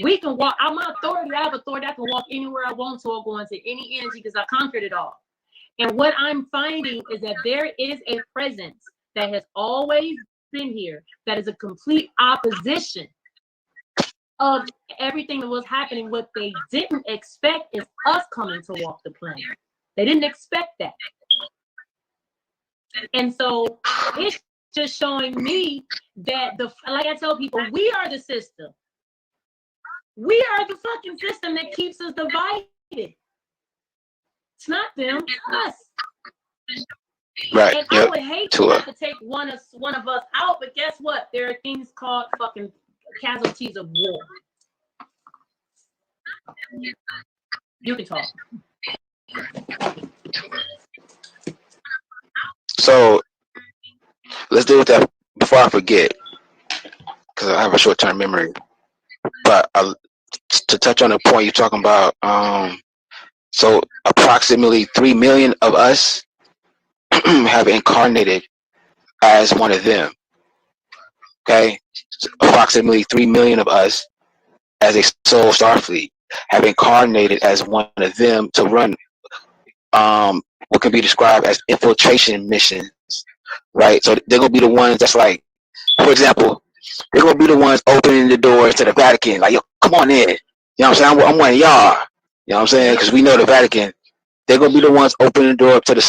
We can walk. I'm my authority. I have authority. I can walk anywhere I want to or go into any energy because I conquered it all. And what I'm finding is that there is a presence that has always been here that is a complete opposition of everything that was happening. What they didn't expect is us coming to walk the planet. They didn't expect that. And so it's just showing me that like I tell people, we are the system. We are the fucking system that keeps us divided. It's not them, it's us. Right. And I would hate to have to take one of us out, but guess what? There are things called fucking casualties of war. You can talk. So let's deal with that before I forget, because I have a short-term memory. But to touch on the point you're talking about, so approximately 3 million of us have incarnated as one of them. Okay, so approximately 3 million of us, as a soul Starfleet, have incarnated as one of them to run what can be described as infiltration missions. Right, so they're gonna be the ones that's like, for example, they're gonna be the ones opening the doors to the Vatican. Like, yo, come on in. You know what I'm saying? I'm one of y'all. You know what I'm saying? Because we know the Vatican. They're gonna be the ones opening the door up to the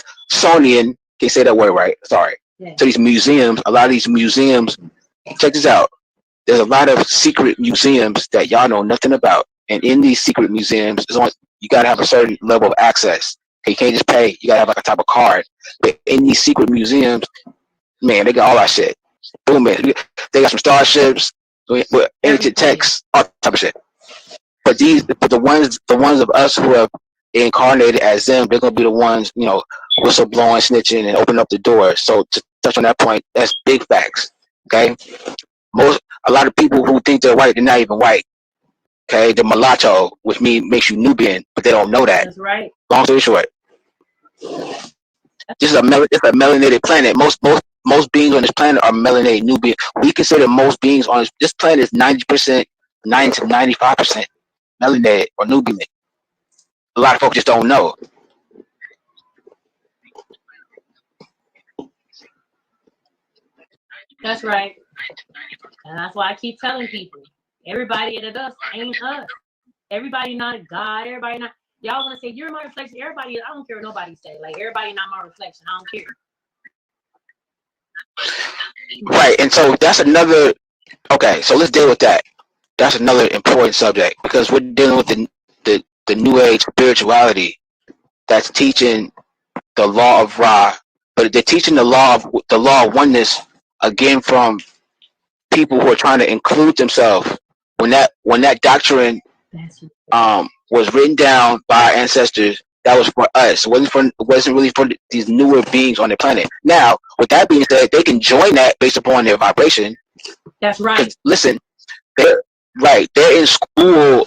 Smithsonian. Can't say that word right. Sorry. Yeah. To these museums. A lot of these museums. Check this out. There's a lot of secret museums that y'all know nothing about, and in these secret museums, you gotta have a certain level of access. You can't just pay. You gotta have like a type of card. But in these secret museums, man, they got all that shit. Boom, man. They got some starships with ancient texts, all type of shit. But the ones of us who have incarnated as them, they're gonna be the ones, you know, whistleblowing, snitching, and opening up the door. So to touch on that point, that's big facts. Okay, a lot of people who think they're white, they're not even white. Okay, the mulatto, which makes you Nubian, but they don't know that. That's right. Long story short, this is a melanated planet. Most beings on this planet are melanated Nubian. We consider most beings on this planet is 90%, 90 to 95% melanated or Nubian. A lot of folks just don't know. That's right. And that's why I keep telling people, everybody at us ain't us. Everybody not a God. Everybody not. Y'all want to say, you're my reflection. Everybody, I don't care what nobody say. Like, everybody not my reflection. I don't care. Right. And so that's another, okay, so let's deal with that. That's another important subject, because we're dealing with the new age spirituality that's teaching the law of Ra, but they're teaching the law of oneness again from people who are trying to include themselves. When that doctrine was written down by our ancestors, that was for us. It wasn't really for these newer beings on the planet. Now, with that being said, they can join that based upon their vibration. That's right. Listen, they're in school.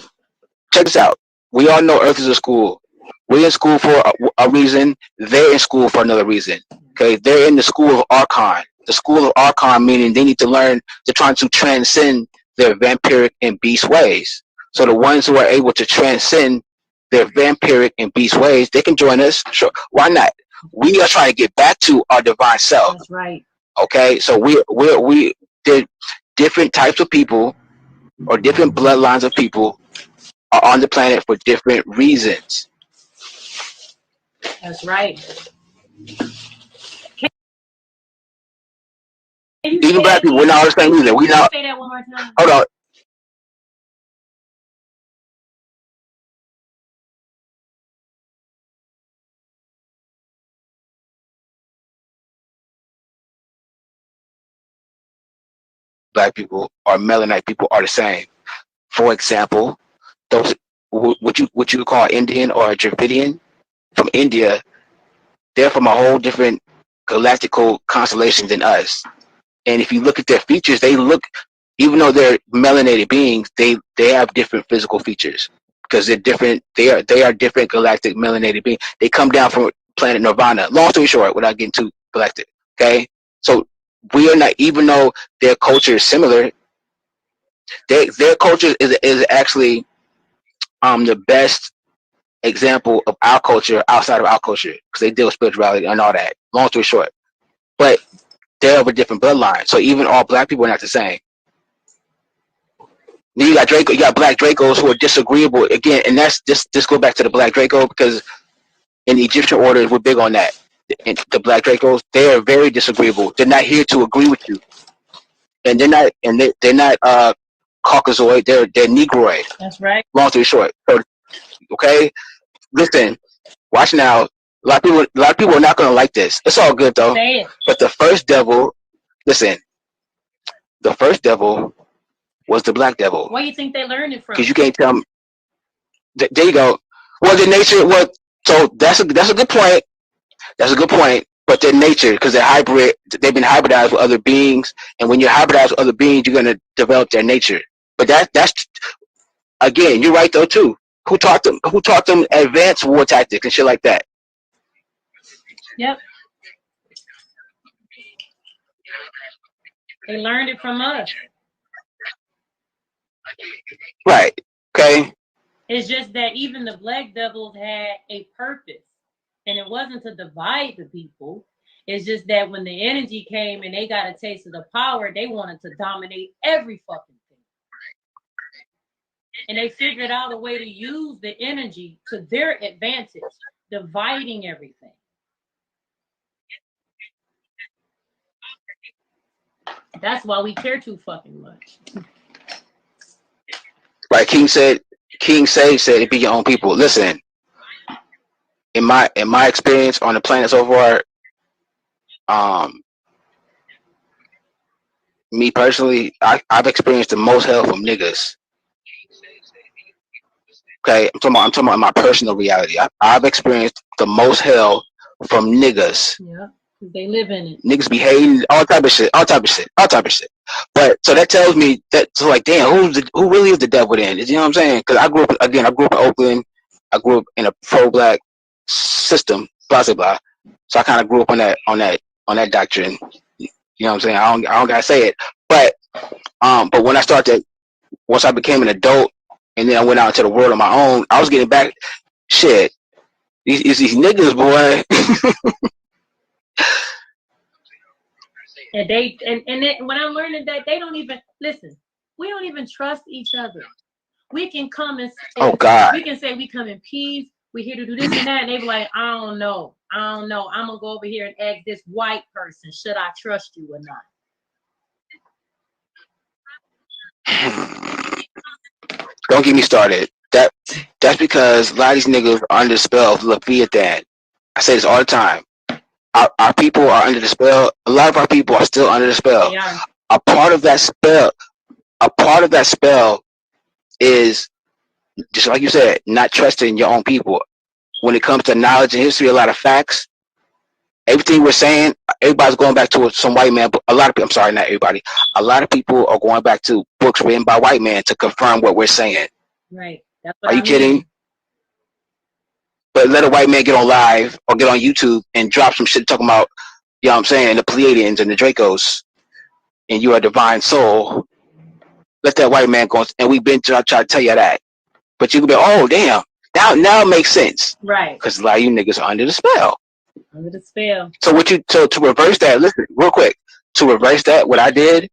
Check this out. We all know Earth is a school. We're in school for a reason. They're in school for another reason. Okay, they're in the school of Archon. The school of Archon meaning they need to learn. They're trying to transcend their vampiric and beast ways. So the ones who are able to transcend their vampiric and beast ways, they can join us. Sure, why not? We are trying to get back to our divine self. That's right. Okay, so we did different types of people or different bloodlines of people are on the planet for different reasons. That's right. Even black people, we're not all the same either. We not. Say that one more time. Hold on. Black people or melanite people are the same. For example, those what you call Indian or Dravidian from India, they're from a whole different galactical constellation than us. And if you look at their features, even though they're melanated beings, they have different physical features because they're different. They are different galactic melanated beings. They come down from planet Nirvana. Long story short, without getting too galactic. Okay, so we are not, even though their culture is similar, Their culture is actually the best example of our culture outside of our culture because they deal with spirituality and all that. Long story short, but they're of a different bloodline, so even all black people are not the same. Then you got Draco, you got black Dracos who are disagreeable again, and that's just go back to the black Draco because in the Egyptian orders we're big on that. And the black Dracos, they are very disagreeable. They're not here to agree with you, and they're not Caucasoid. They're Negroid. That's right. Long story short, so, okay, listen, watch now. A lot of people are not gonna like this. It's all good though. Say it. But the first devil, listen, the first devil was the black devil. Where do you think they learned it from? Because you can't tell me. There you go. Well, the nature. Well, so that's a good point. That's a good point. But their nature, because they're hybrid, they've been hybridized with other beings, and when you're hybridized with other beings, you're gonna develop their nature. But that's again, you're right though too. Who taught them? Who taught them advanced war tactics and shit like that? Yep. They learned it from us. Right. Okay. It's just that even the black devils had a purpose, and it wasn't to divide the people. It's just that when the energy came and they got a taste of the power, they wanted to dominate every fucking thing. And they figured out a way to use the energy to their advantage, dividing everything. That's why we care too fucking much. Right. King Sage said it be your own people. Listen, in my experience on the planet so far, me personally, I've experienced the most hell from niggas. Okay, I'm talking about in my personal reality. I've experienced the most hell from niggas. Yeah, they live in it. Niggas be hating all type of shit. But so that tells me that, so like, damn, who really is the devil then? You know what I'm saying? Because I grew up in Oakland. I grew up in a pro-black system, blah blah blah. So I kind of grew up on that doctrine. You know what I'm saying? I don't gotta say it, but when once I became an adult, and then I went out into the world on my own, I was getting back shit. These niggas, boy. And then when I'm learning that they don't even listen, we don't even trust each other. We can come and oh God, we can say we come in peace. We here to do this and that, and they be like, I don't know. I'm gonna go over here and ask this white person, should I trust you or not? Don't get me started. That's because a lot of these niggas are under the spell of Leviathan. I say this all the time. Our people are under the spell. A lot of our people are still under the spell. They are. A part of that spell is, just like you said, not trusting your own people. When it comes to knowledge and history, a lot of facts, everything we're saying, everybody's going back to some white man. A lot of people, I'm sorry, not everybody. A lot of people are going back to books written by white men to confirm what we're saying. Right. Are you kidding? But let a white man get on live or get on YouTube and drop some shit talking about, you know what I'm saying, the Pleiadians and the Dracos, and you are a divine soul. Let that white man go, and we've been trying to tell you that. But you can be, oh, damn. Now it makes sense. Right. Because a lot of you niggas are under the spell. Under the spell. So to reverse that, listen, real quick. To reverse that, what I did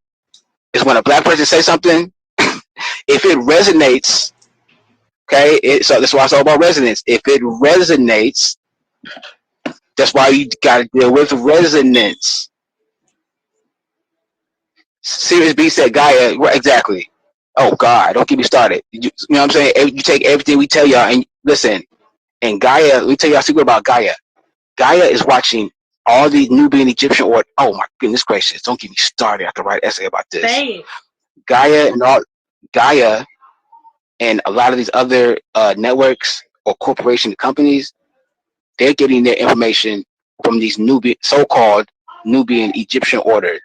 is when a black person says something, if it resonates, okay, so that's why it's all about resonance. If it resonates, that's why you got to deal with resonance. Serious B said Gaia, exactly. Oh God, don't get me started. You know what I'm saying? You take everything we tell y'all and listen. And Gaia, let me tell y'all a secret about Gaia. Gaia is watching all these Nubian Egyptian or oh my goodness gracious, don't get me started. I have to write an essay about this. Say it. Gaia and a lot of these other networks or corporation companies, they're getting their information from these so-called Nubian Egyptian orders.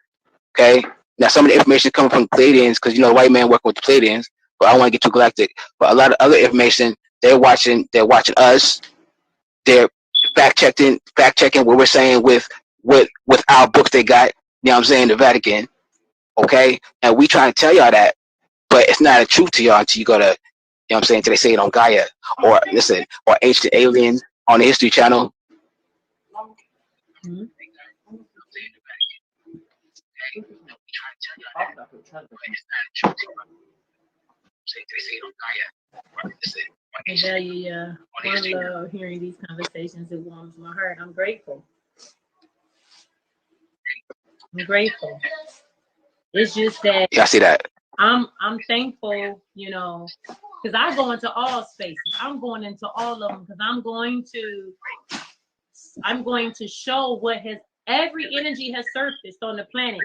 Okay? Now some of the information coming from Pleiadians, because you know the white man working with the Pleiadians, but I don't want to get too galactic. But a lot of other information, they're watching us. They're fact checking what we're saying with our books they got, you know what I'm saying, the Vatican. Okay? And we trying to tell y'all that but it's not a truth to y'all until you go to, you know what I'm saying, until they say it on Gaia, or listen, or Ancient Aliens on the History Channel. Mm-hmm. I tell you, yeah, I love hearing these conversations. It warms my heart. I'm grateful. I'm grateful. It's just that Yeah, I see that. I'm thankful, you know, because I go into all spaces. I'm going into all of them because I'm going to show what has every energy has surfaced on the planet.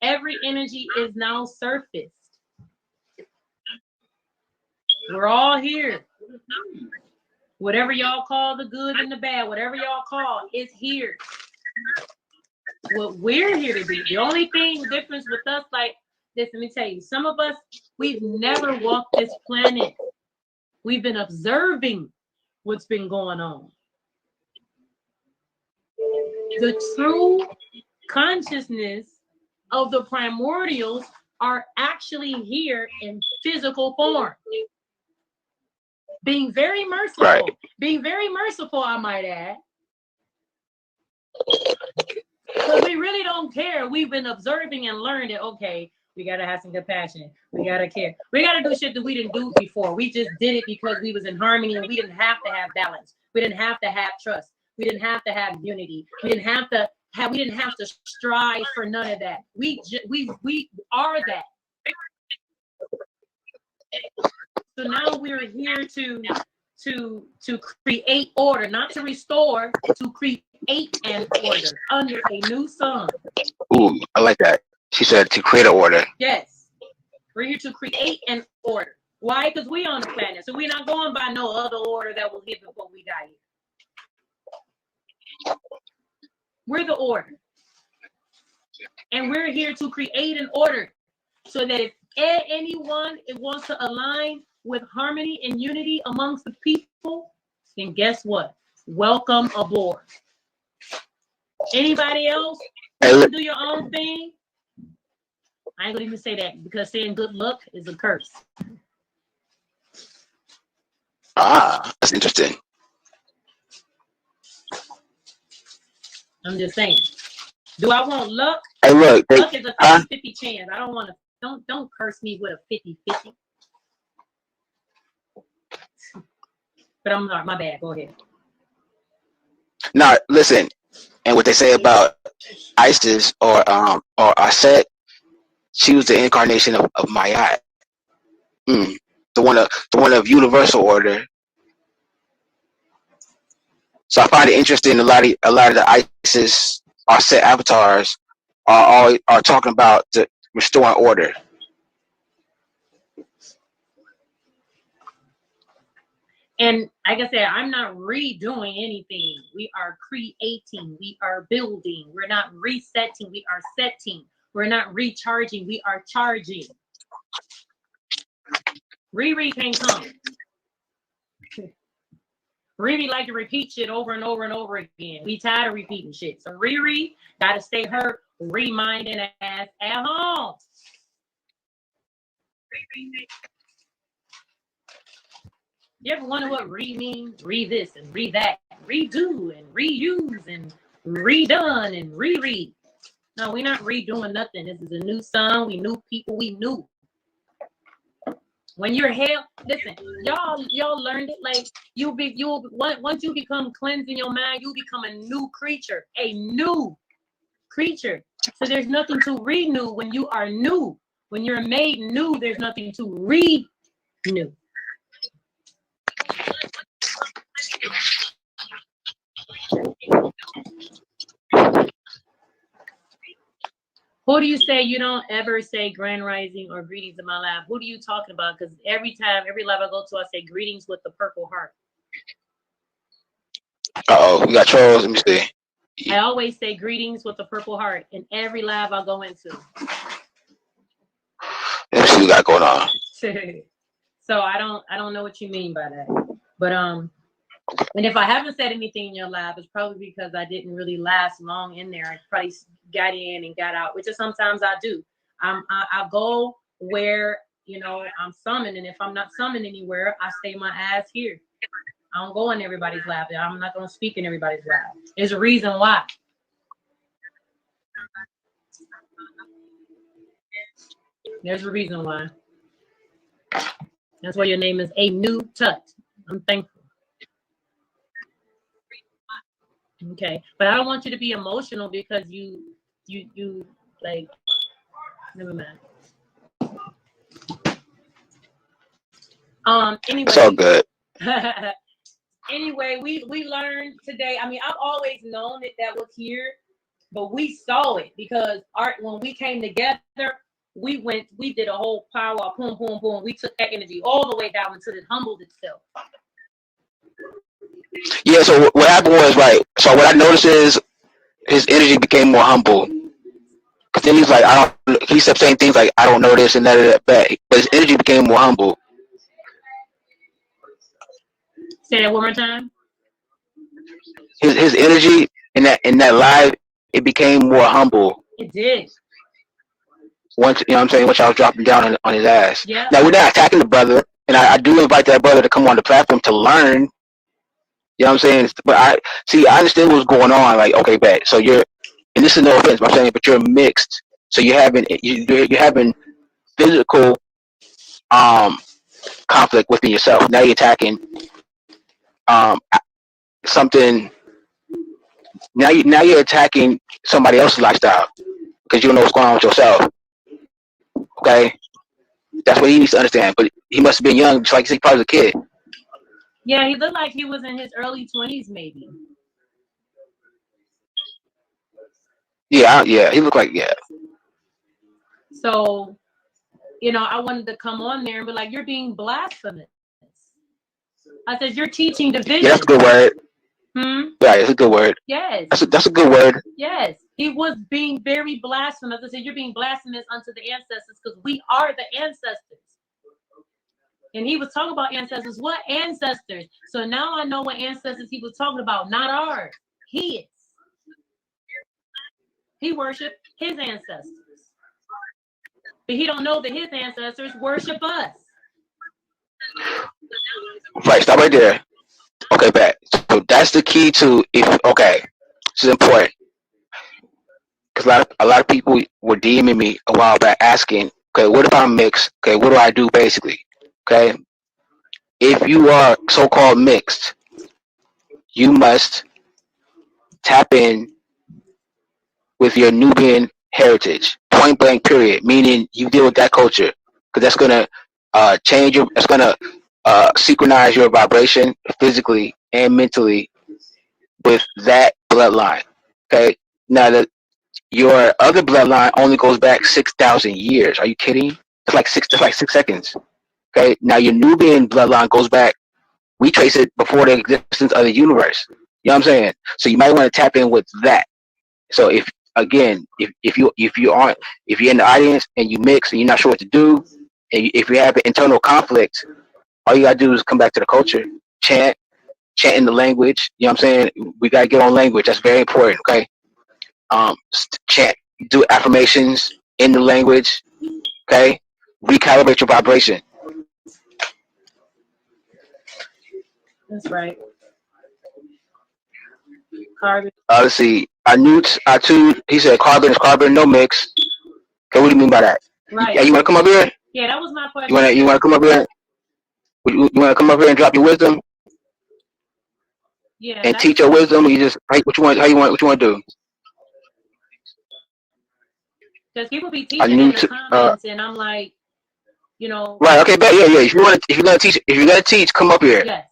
Every energy is now surfaced. We're all here. Whatever y'all call the good and the bad, whatever y'all call, it's here. What we're here to do. The only thing difference with us, like this, let me tell you, some of us, we've never walked this planet. We've been observing what's been going on. The true consciousness of the primordials are actually here in physical form. Being very merciful. Right. Being very merciful, I might add. Because we really don't care. We've been observing and learned that, okay, we got to have some compassion. We got to care. We got to do shit that we didn't do before. We just did it because we was in harmony and we didn't have to have balance. We didn't have to have trust. We didn't have to have unity. We didn't have to strive for none of that. We are that. So now we're here to create order, not to restore, to create an order under a new sun. Ooh, I like that. She said to create an order. Yes. We're here to create an order. Why? Because we on the planet. So we're not going by no other order that was here before we got here. We're the order. And we're here to create an order so that if anyone wants to align with harmony and unity amongst the people, then guess what? Welcome aboard. Anybody else want to do your own thing? I ain't gonna even say that because saying good luck is a curse. Ah, that's interesting. I'm just saying. Do I want luck? Hey, look. Luck is a 50-50 chance. I don't want to. Don't curse me with a 50-50. But I'm not. My bad. Go ahead. Now, listen. And what they say about Isis or Aset, she was the incarnation of Mayat. The one of universal order. So I find it interesting. A lot of the Isis Aset avatars are talking about the restoring order. And like I said, I'm not redoing anything. We are creating. We are building. We're not resetting. We are setting. We're not recharging. We are charging. Riri can't come. Riri like to repeat shit over and over and over again. We tired of repeating shit. So Riri got to stay her reminding ass at home. You ever wonder what re means? Re this and re that, redo and reuse and redone and reread. No, we're not redoing nothing. This is a new sun. We new people. We new. When you're hell, listen, y'all learned it. Like once you become cleansed in your mind, you become a new creature, a new creature. So there's nothing to renew when you are new. When you're made new, there's nothing to renew. Who do you say you don't ever say grand rising or greetings in my lab? Who are you talking about? Because every lab I go to, I say greetings with the purple heart. We got trolls. Let me see. I always say greetings with the purple heart in every lab I go into. Let me see what we got going on. So I don't know what you mean by that. But and if I haven't said anything in your lab, it's probably because I didn't really last long in there. I probably got in and got out, which is sometimes I do. I go where I'm summoned, and if I'm not summoned anywhere, I stay my ass here. I don't go in everybody's lap. I'm not going to speak in everybody's lap. There's a reason why. There's a reason why. That's why your name is A New Tut. I'm thankful. Okay, but I don't want you to be emotional because you like. Never mind. Anyway. It's all good. Anyway, we learned today. I mean, I've always known that was here, but we saw it because art when we came together, we did a whole power, boom, boom, boom. We took that energy all the way down until it humbled itself. Yeah. So what happened was right. So what I noticed is his energy became more humble. Cause then he's like, I don't. He kept saying things like, I don't know this and that, but his energy became more humble. Say that one more time. His energy in that live, it became more humble. It did. Once what I'm saying, once I was dropping down on his ass. Yeah. Now we're not attacking the brother, and I do invite that brother to come on the platform to learn. You know what I'm saying? But I understand what's going on. Like, okay, bet. So you're, and this is no offense, but I'm saying, but you're mixed. So you're having physical conflict within yourself. Now you're attacking um something. Now you're attacking somebody else's lifestyle because you don't know what's going on with yourself. Okay, that's what he needs to understand. But he must have been young, just like he probably was a kid. Yeah, he looked like he was in his early 20s, maybe. Yeah, he looked like So, I wanted to come on there and be like, you're being blasphemous. I said, you're teaching division. Yeah, that's a good word. Yeah, it's a good word. Yes. That's a good word. Yes. He was being very blasphemous. I said, you're being blasphemous unto the ancestors because we are the ancestors. And he was talking about ancestors. What ancestors? So now I know what ancestors he was talking about, not ours. His. He worshiped his ancestors. But he don't know that his ancestors worship us. Right, stop right there. Okay, back. So that's the key to this is important. Because a lot of people were DMing me a while back asking, okay, what if I'm mixed? Okay, what do I do basically? Okay, if you are so-called mixed, you must tap in with your Nubian heritage, point blank period, meaning you deal with that culture because that's going to it's going to synchronize your vibration physically and mentally with that bloodline. Okay, now your other bloodline only goes back 6,000 years. Are you kidding? That's like 6 seconds. Okay, now your Nubian bloodline goes back. We trace it before the existence of the universe. You know what I'm saying? So you might want to tap in with that. So if you're in the audience and you mix and you're not sure what to do, and if you have an internal conflict, all you gotta do is come back to the culture, chant in the language. You know what I'm saying? We gotta get on language. That's very important. Okay. Chant, do affirmations in the language. Okay. Recalibrate your vibration. That's right. Carbon. Let's see. He said carbon is carbon, no mix. Okay, what do you mean by that? Right. Yeah, you want to come up here? Yeah, that was my question. You want to come up here? You want to come up here and drop your wisdom? Yeah. And teach your wisdom. Or you just what you want to do? Because people be teaching in the comments, and I'm like, Right. Okay. But yeah. If you're gonna teach, come up here. Yes.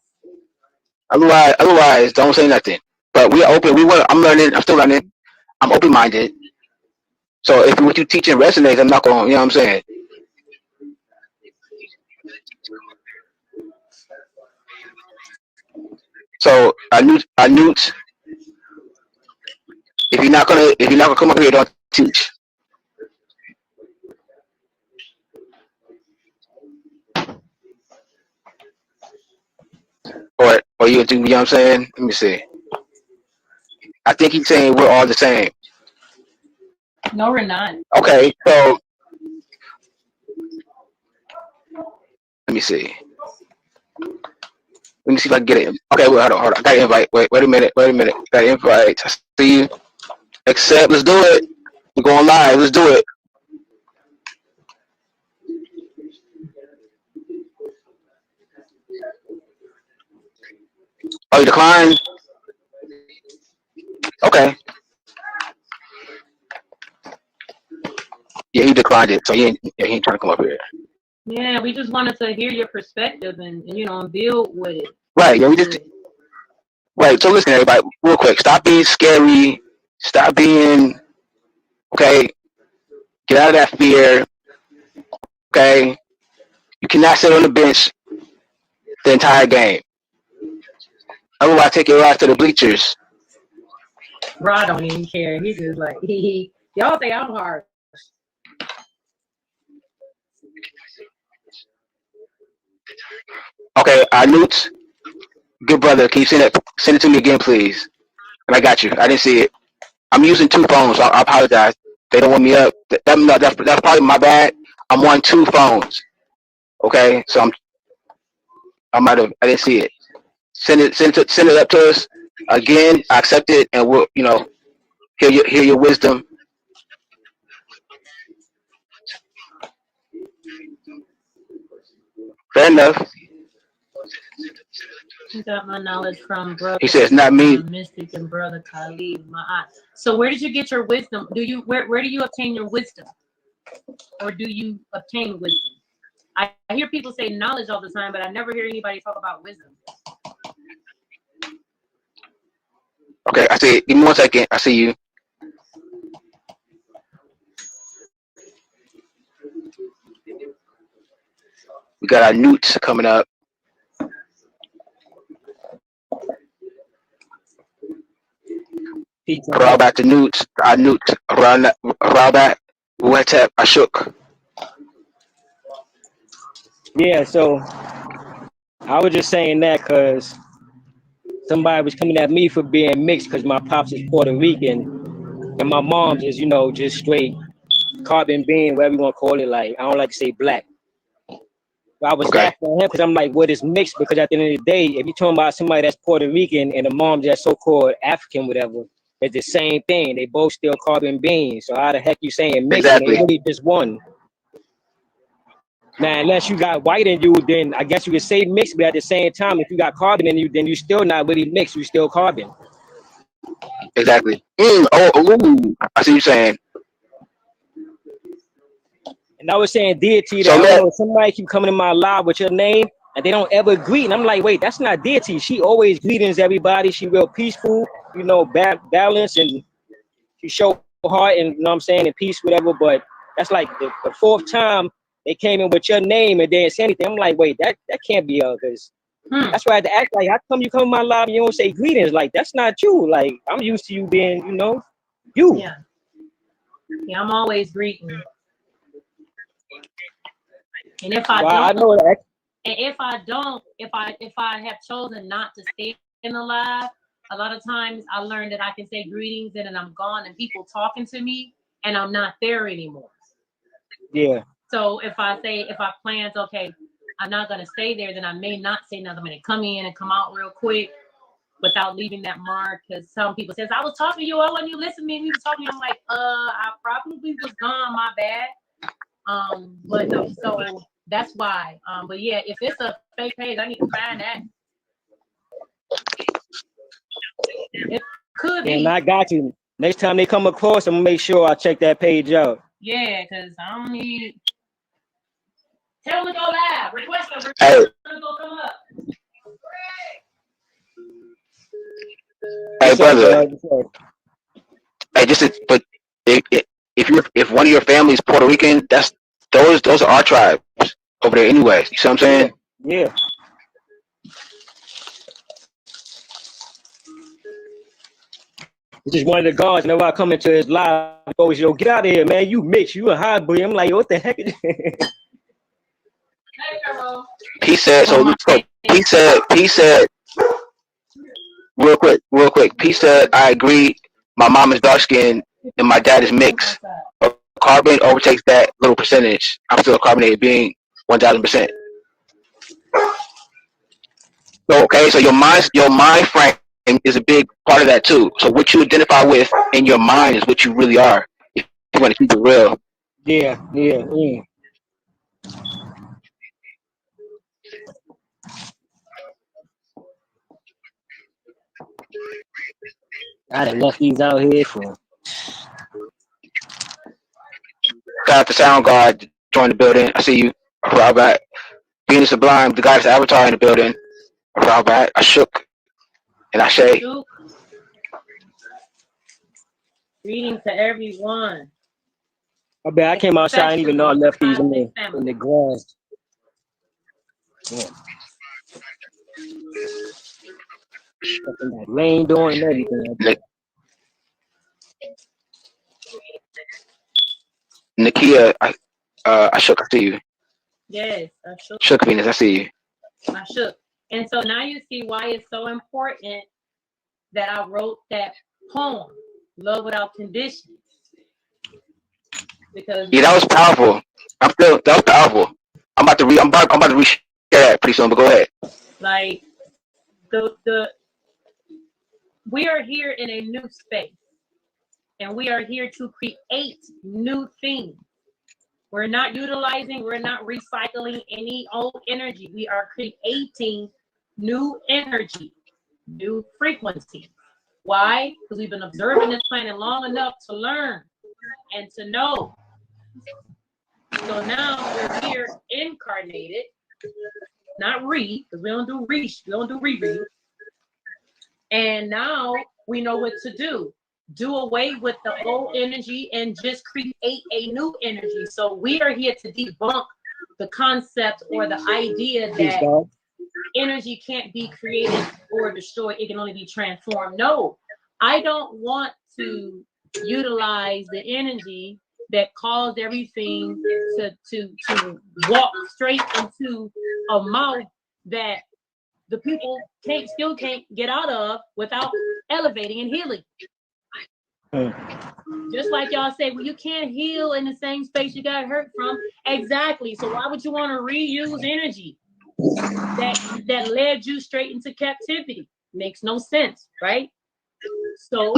Otherwise, don't say nothing. But we are open. I'm learning. I'm still learning. I'm open-minded. So if what you teaching resonates, I'm not going. You know what I'm saying? So Anut, if you're not gonna come up here, don't teach. Or you do. You know what I'm saying? Let me see. I think he's saying we're all the same. No, we're not. Okay, so Let me see. Let me see if I can get it. Okay, wait, hold on. I got an invite. Wait a minute. Got an invite. I see you. Accept. Let's do it. We're going live. Let's do it. Oh, you declined? Okay. Yeah, he declined it. So he ain't trying to come up here. Yeah, we just wanted to hear your perspective and build with it. Right. Yeah, we just. Right. So listen, everybody, real quick. Stop being scary. Stop being. Okay. Get out of that fear. Okay. You cannot sit on the bench the entire game. Otherwise, take your ass to the bleachers. Rod don't even care. He just like y'all think I'm hard. Okay, Newt, good brother. Can you send it to me again, please? And I got you. I didn't see it. I'm using two phones. So I apologize. They don't want me up. That's probably my bad. I'm on two phones. Okay, so I didn't see it. Send it up to us again. I accept it, and we'll hear your wisdom. Fair enough. I got my knowledge from brother. He says, "Not me." Mystic and brother Khalid Ma'at. So where did you get your wisdom? Where do you obtain your wisdom, or do you obtain wisdom? I hear people say knowledge all the time, but I never hear anybody talk about wisdom. Okay, I see it. Give me 1 second. I see you. We got our Newts coming up. Rabat to Newt, Rabat, Wetep, Ashok. Yeah, so I was just saying that because somebody was coming at me for being mixed because my pops is Puerto Rican and my mom's is, just straight carbon bean, whatever you want to call it. Like, I don't like to say black. But I was laughing at him because I'm like, what is mixed? Because at the end of the day, if you're talking about somebody that's Puerto Rican and the mom's that's so-called African, whatever, it's the same thing. They both still carbon beans. So how the heck you saying mixed? Exactly. And they really just one. Now, unless you got white in you, then I guess you could say mixed, but at the same time, if you got carbon in you, then you still not really mixed. You still carbon. Exactly. Ooh, I see you saying. And I was saying Deity, that I don't know, somebody keep coming in my live with your name, and they don't ever greet. And I'm like, wait, that's not Deity. She always greetings everybody. She real peaceful, balance, and she show heart and, you know what I'm saying, and peace, whatever. But that's like the fourth time they came in with your name and they didn't say anything. I'm like, wait, that can't be because that's why I had to act like, how come you come in my live and you don't say greetings? Like, that's not you. Like, I'm used to you being, you. Yeah. Yeah, I'm always greeting. And if I don't, and if I have chosen not to stay in the live, a lot of times I learned that I can say greetings and then I'm gone and people talking to me and I'm not there anymore. Yeah. So if I plan, okay, I'm not going to stay there, then I may not say nothing. I'm going to come in and come out real quick without leaving that mark. Because some people says, I was talking to you, oh, when you listen to me, we were talking. I'm like, I probably was gone, my bad. But no, so that's why. But yeah, if it's a fake page, I need to find that. It could be. And I got you. Next time they come across, I'm gonna make sure I check that page out. Yeah, because I don't need. Tell them to go live. Request them. Hey. Go come up. Hey, brother. Hey, but if one of your family is Puerto Rican, those are our tribes over there, anyways. You see what I'm saying? Yeah. This is one of the guards. Whenever I come into his live, always get out of here, man. You mix, you a hot boy. I'm like, what the heck? He said. He said. Real quick. He said, I agree. My mom is dark skinned and my dad is mixed. Carbon overtakes that little percentage. I'm still a carbonated being 1,000%. So, okay, so your mind frame is a big part of that too. So what you identify with in your mind is what you really are. If you want to keep it real. Yeah, yeah. Mm. I done left these out here for. Got the sound guard join the building. I see you. A while back. Being Sublime, the guy's avatar in the building. A while back. I shook and I say, Shook. Greetings to everyone. I bet I came outside. I didn't even know I left these in Family. the grass. Yeah. Fucking that rain door and everything. Nakia, I shook. I see you. Yes, I shook. Shook Venus. I see you. I shook. And so now you see why it's so important that I wrote that poem, Love Without Conditions. Because yeah, that was powerful. That was powerful. I'm about to reshare that pretty soon. But go ahead. Like we are here in a new space, and we are here to create new things. We're not recycling any old energy. We are creating new energy, new frequency. Why? Because we've been observing this planet long enough to learn and to know. So now we're here incarnated, not because we don't do reread. And now we know what to do. Do away with the old energy and just create a new energy. So we are here to debunk the concept or the idea that energy can't be created or destroyed. It can only be transformed. No, I don't want to utilize the energy that caused everything to walk straight into a mouth that the people still can't get out of without elevating and healing. Just like y'all say, well, you can't heal in the same space you got hurt from. Exactly. So why would you want to reuse energy that led you straight into captivity? Makes no sense, right? So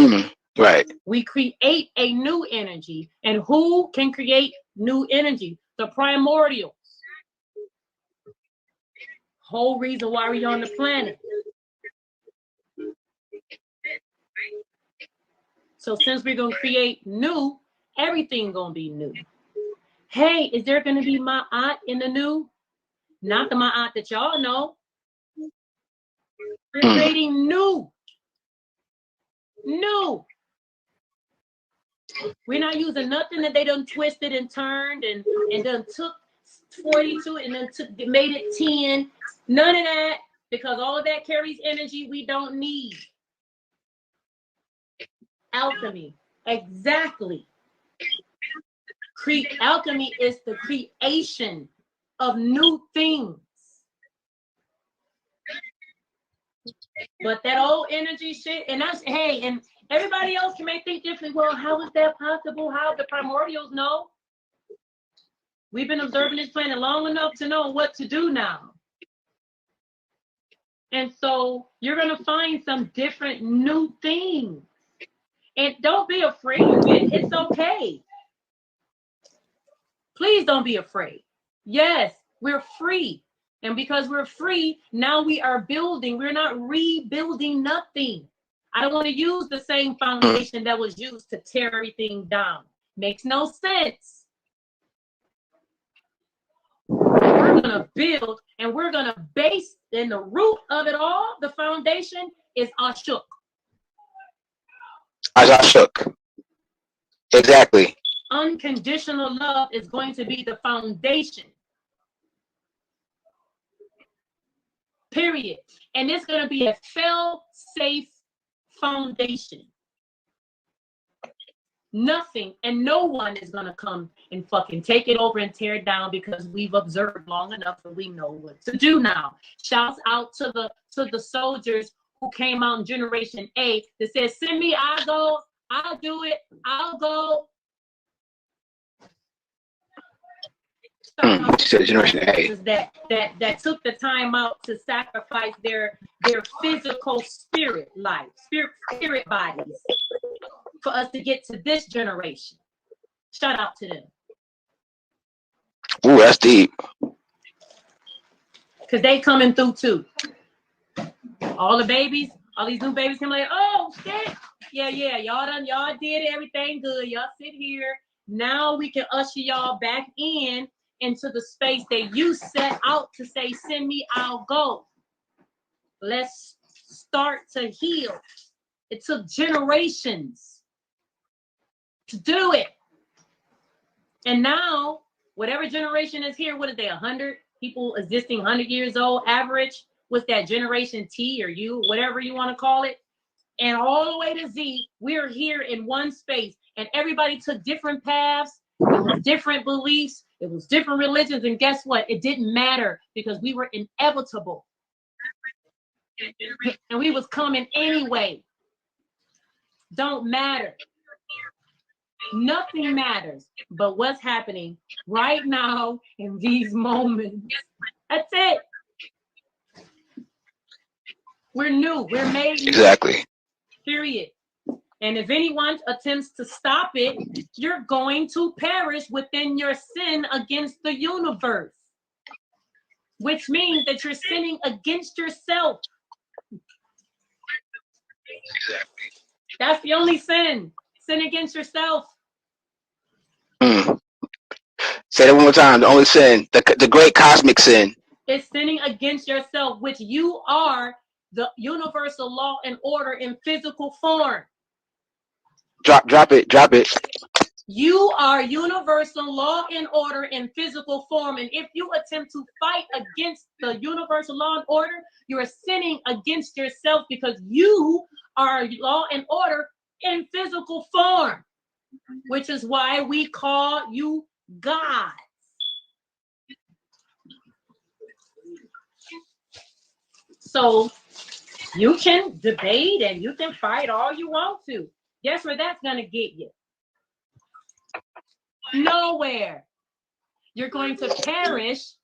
right. We create a new energy. And who can create new energy? The primordials. Whole reason why we're on the planet. So since we're gonna create new, everything gonna be new. Hey, is there gonna be my aunt in the new? Not the my aunt that y'all know. We're creating new. New. We're not using nothing that they done twisted and turned and done took 42 and then made it 10. None of that, because all of that carries energy we don't need. Alchemy. Exactly. Alchemy is the creation of new things. But that old energy shit, and that's, hey, and everybody else may think differently. Well, how is that possible? How the primordials know? We've been observing this planet long enough to know what to do now. And so you're going to find some different new things. And don't be afraid of it. It's okay. Please don't be afraid. Yes, we're free. And because we're free, now we are building. We're not rebuilding nothing. I don't want to use the same foundation that was used to tear everything down. Makes no sense. We're going to build, and we're going to base, in the root of it all, the foundation is Ashuk. Ashuk. Exactly. Unconditional love is going to be the foundation. Period. And it's going to be a fail-safe foundation. Nothing and no one is going to come and fucking take it over and tear it down, because we've observed long enough and we know what to do now. Shouts out to the soldiers who came out in Generation A that said, send me, I'll go, I'll do it, I'll go. You said Generation A. That took the time out to sacrifice their physical spirit life, spirit bodies for us to get to this generation. Shout out to them. Ooh, that's deep. Because they coming through too. All the babies, all these new babies come like, oh shit. Yeah, y'all did everything good. Y'all sit here. Now we can usher y'all back into the space that you set out to say, send me, I'll go. Let's start to heal. It took generations to do it. And now, whatever generation is here, what are they, 100 people existing, 100 years old, average? What's that, Generation T or U, whatever you want to call it? And all the way to Z, we're here in one space. And everybody took different paths. It was different beliefs. It was different religions. And guess what? It didn't matter because we were inevitable. And we was coming anyway. Don't matter. Nothing matters but what's happening right now in these moments. That's it. We're new. We're made new. Exactly. Period. And if anyone attempts to stop it, you're going to perish within your sin against the universe, which means that you're sinning against yourself. Exactly. That's the only sin. Sin against yourself. Say that one more time. The only sin, the great cosmic sin. It's sinning against yourself, which you are the universal law and order in physical form. Drop it. You are universal law and order in physical form. And if you attempt to fight against the universal law and order, you are sinning against yourself because you are law and order in physical form, which is why we call you God. So you can debate and you can fight all you want to. Guess where that's going to get you? Nowhere. You're going to perish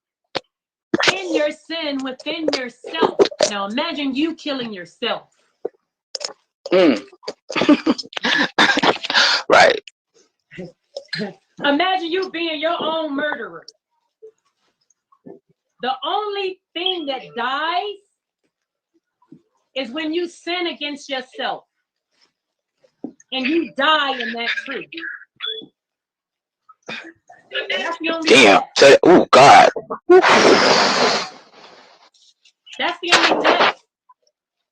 in your sin within yourself. Now imagine you killing yourself. Right. Imagine you being your own murderer. The only thing that dies is when you sin against yourself and you die in that truth. That's the only Damn. death. Oh God. That's the only death.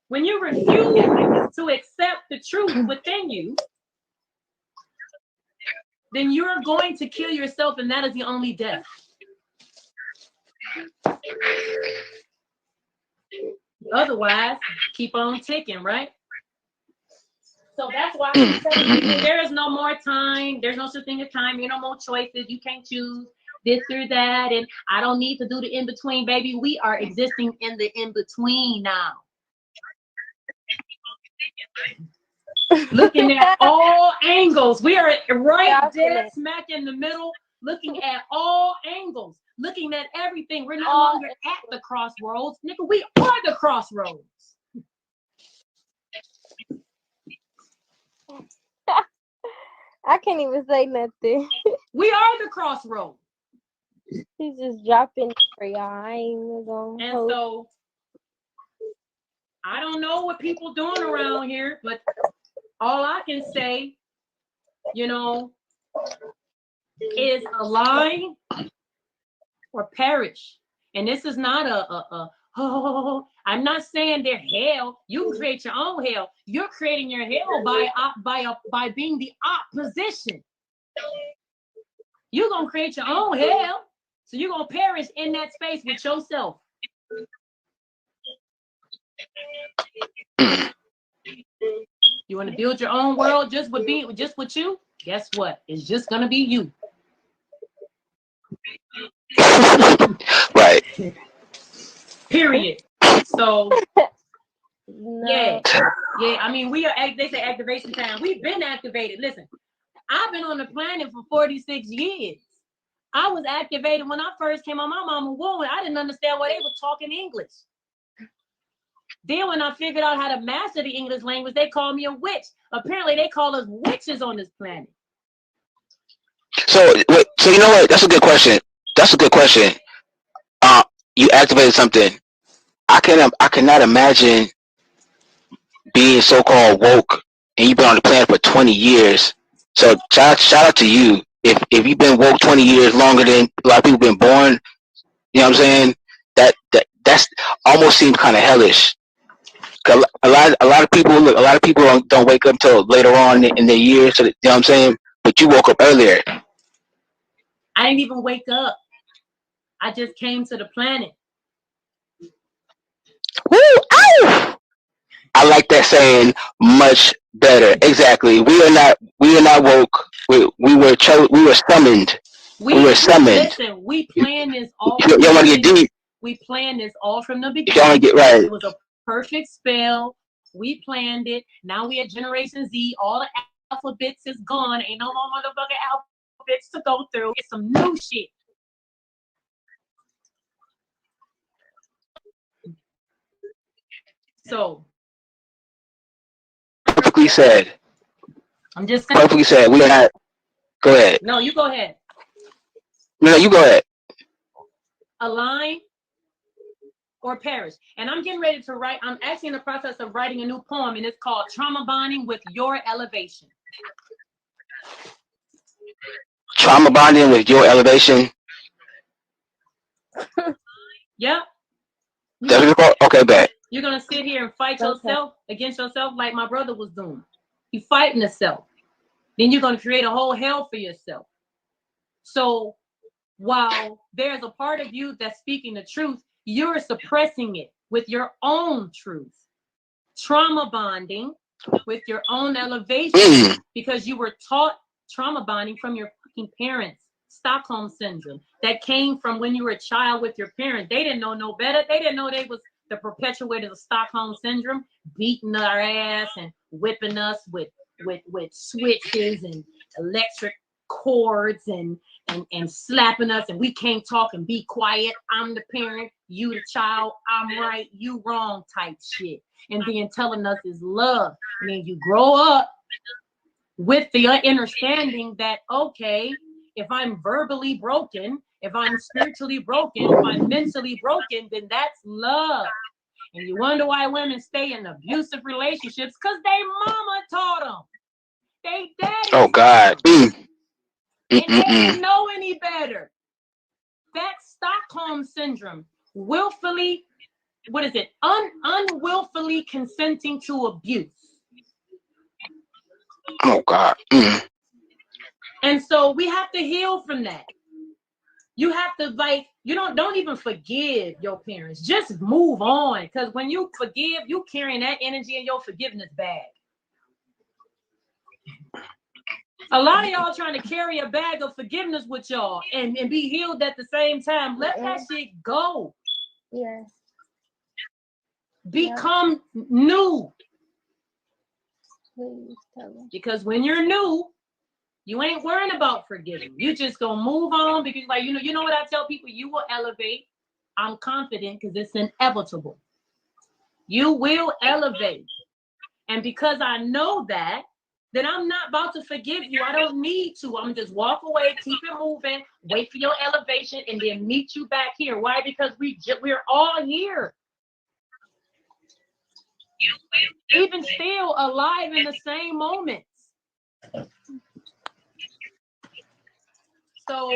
When you refuse to accept the truth within you, then you're going to kill yourself, and that is the only death. Otherwise, keep on ticking, right? So that's why I'm telling you, there is no more time. There's no such thing as time. There's no more choices. You can't choose this or that. And I don't need to do the in-between, baby. We are existing in the in-between now. Looking at all angles. We are right dead smack in the middle, looking at all angles, looking at everything. We're no longer at the crossroads. Nigga, we are the crossroads. I can't even say nothing. We are the crossroads. He's just dropping for y'all. I ain't even gonna And hold. so I don't know what people doing around here, but all I can say, is align or perish. And this is not I'm not saying they're hell. You can create your own hell. You're creating your hell by being the opposition. You're gonna create your own hell, so you're gonna perish in that space with yourself. You want to build your own world just with you? Guess what? It's just gonna be you. Right. Period. So No. yeah. I mean, they say activation time. We've been activated. Listen, I've been on the planet for 46 years. I was activated when I first came on my mama womb. I didn't understand why they were talking English. Then when I figured out how to master the English language, they called me a witch. Apparently, they call us witches on this planet. So, so you know what? That's a good question. That's a good question. You activated something. I cannot imagine being so-called woke and you've been on the planet for 20 years. So shout out to you. If you've been woke 20 years longer than a lot of people been born, you know what I'm saying? That's almost seems kind of hellish. A lot of people don't wake up until later on in their years. So you know what I'm saying? But you woke up earlier. I didn't even wake up. I just came to the planet. Woo! Ow! I like that saying much better. Exactly. We are not woke. We were summoned. We were summoned. Listen, we planned this all. You want to get deep? We planned this all from the beginning. You want to get right? It was a perfect spell. We planned it. Now we at Generation Z. All the alphabets is gone. Ain't no more motherfucking alphabets to go through. It's some new shit. So perfectly said. I'm just saying. Perfectly said. We are not. Go ahead. No, you go ahead. No, you go ahead. Align or perish. And I'm getting ready to write. I'm actually in the process of writing a new poem, and it's called Trauma Bonding with Your Elevation. Trauma bonding with your elevation. Yep. Okay, bet. You're gonna sit here and fight yourself against yourself like my brother was doing. You fighting yourself. Then you're gonna create a whole hell for yourself. So while there's a part of you that's speaking the truth, you're suppressing it with your own truth. Trauma bonding with your own elevation because you were taught trauma bonding from your fucking parents. Stockholm syndrome that came from when you were a child with your parents. They didn't know no better. They didn't know they was the perpetuators of Stockholm syndrome, beating our ass and whipping us with switches and electric cords and slapping us, and we can't talk and be quiet. I'm the parent, you the child, I'm right, you wrong type shit. And then telling us is love. And then you grow up with the understanding that, okay, if I'm verbally broken, if I'm spiritually broken, if I'm mentally broken, then that's love. And you wonder why women stay in abusive relationships, because they mama taught them. They daddy. Oh God. And they didn't know any better. That's Stockholm syndrome. Willfully, what is it? Unwillfully consenting to abuse. Oh God. And so we have to heal from that. You have to, like, you don't even forgive your parents. Just move on. Because when you forgive, you carrying that energy in your forgiveness bag. A lot of y'all trying to carry a bag of forgiveness with y'all and be healed at the same time. Let that shit go. Yes. Become new. Please tell me. Because when you're new, you ain't worrying about forgiving. You just gonna move on because, like, you know what I tell people? You will elevate. I'm confident because it's inevitable. You will elevate. And because I know that, then I'm not about to forgive you. I don't need to. I'm just walk away, keep it moving, wait for your elevation, and then meet you back here. Why? Because we're all here. Even still alive in the same moments. So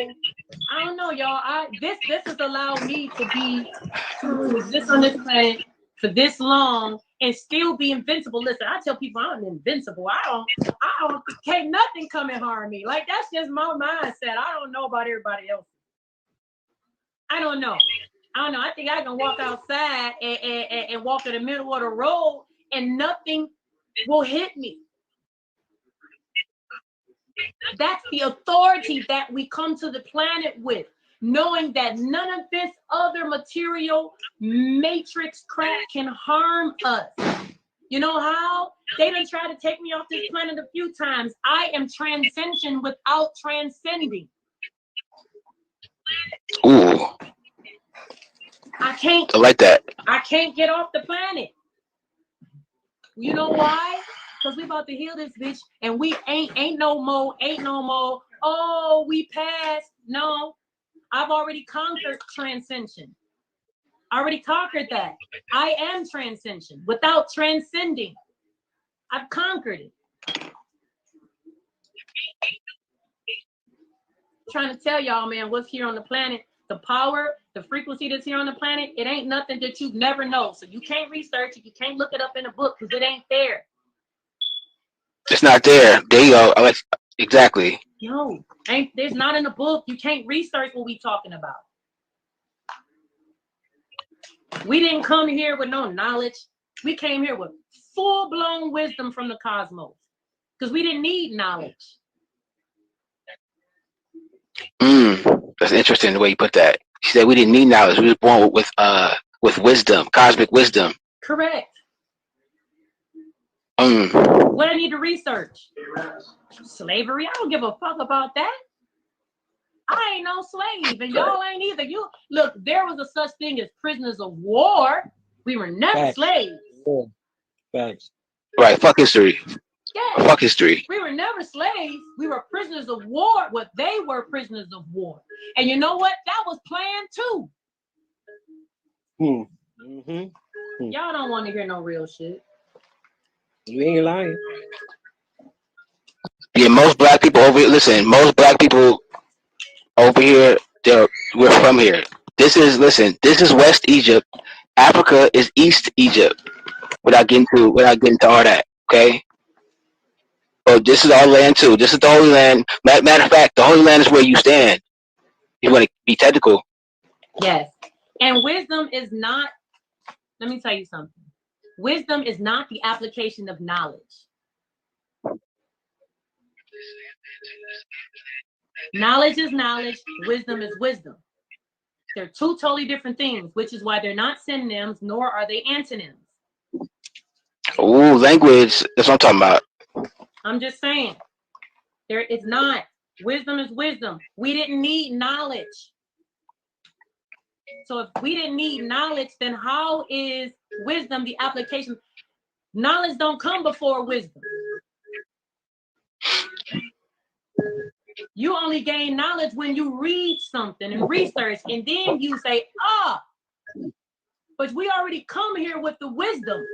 I don't know, y'all. This has allowed me to exist on this planet for this long and still be invincible. Listen, I tell people I'm invincible. I don't can't nothing come and harm me. Like, that's just my mindset. I don't know about everybody else. I don't know. I think I can walk outside and walk in the middle of the road and nothing will hit me. That's the authority that we come to the planet with, knowing that none of this other material matrix crap can harm us. You know how? They done tried to take me off this planet a few times. I am transcension without transcending. Ooh, I can't I like that. get off the planet. You know why? Because we about to heal this bitch, and we ain't no more. Oh, we passed. No, I've already conquered transcension. I already conquered that. I am transcension. Without transcending, I've conquered it. Trying to tell y'all, man, what's here on the planet, the power, the frequency that's here on the planet, it ain't nothing that you never know. So you can't research it. You can't look it up in a book because it ain't there. It's not there. There you go. Exactly. No, there's not in a book. You can't research what we talking about. We didn't come here with no knowledge. We came here with full-blown wisdom from the cosmos because we didn't need knowledge. That's interesting the way you put that. She said we didn't need knowledge. We was born with wisdom, cosmic wisdom. Correct. Mm. What I need to research? Slavery. I don't give a fuck about that. I ain't no slave, and y'all ain't either. You look, there was a such thing as prisoners of war. We were never Facts. slaves. Yeah. Facts. Right. Fuck history. Yeah. Fuck history. We were never slaves. We were prisoners of war. What they were prisoners of war. And you know what? That was planned too. Y'all don't want to hear no real shit. You ain't lying. Yeah, most black people over here. Listen, most black people over here. We're from here. This is West Egypt. Africa is East Egypt. Without getting to all that. Okay. Oh, this is our land too. This is the Holy Land. Matter of fact, the Holy Land is where you stand. You want to be technical. Yes. And wisdom is not, let me tell you something. Wisdom is not the application of knowledge. Knowledge is knowledge. Wisdom is wisdom. They're two totally different things, which is why they're not synonyms, nor are they antonyms. Ooh, language. That's what I'm talking about. I'm just saying. It's not. Wisdom is wisdom. We didn't need knowledge. So if we didn't need knowledge, then how is wisdom the application? Knowledge don't come before wisdom. You only gain knowledge when you read something and research, and then you say, but we already come here with the wisdom.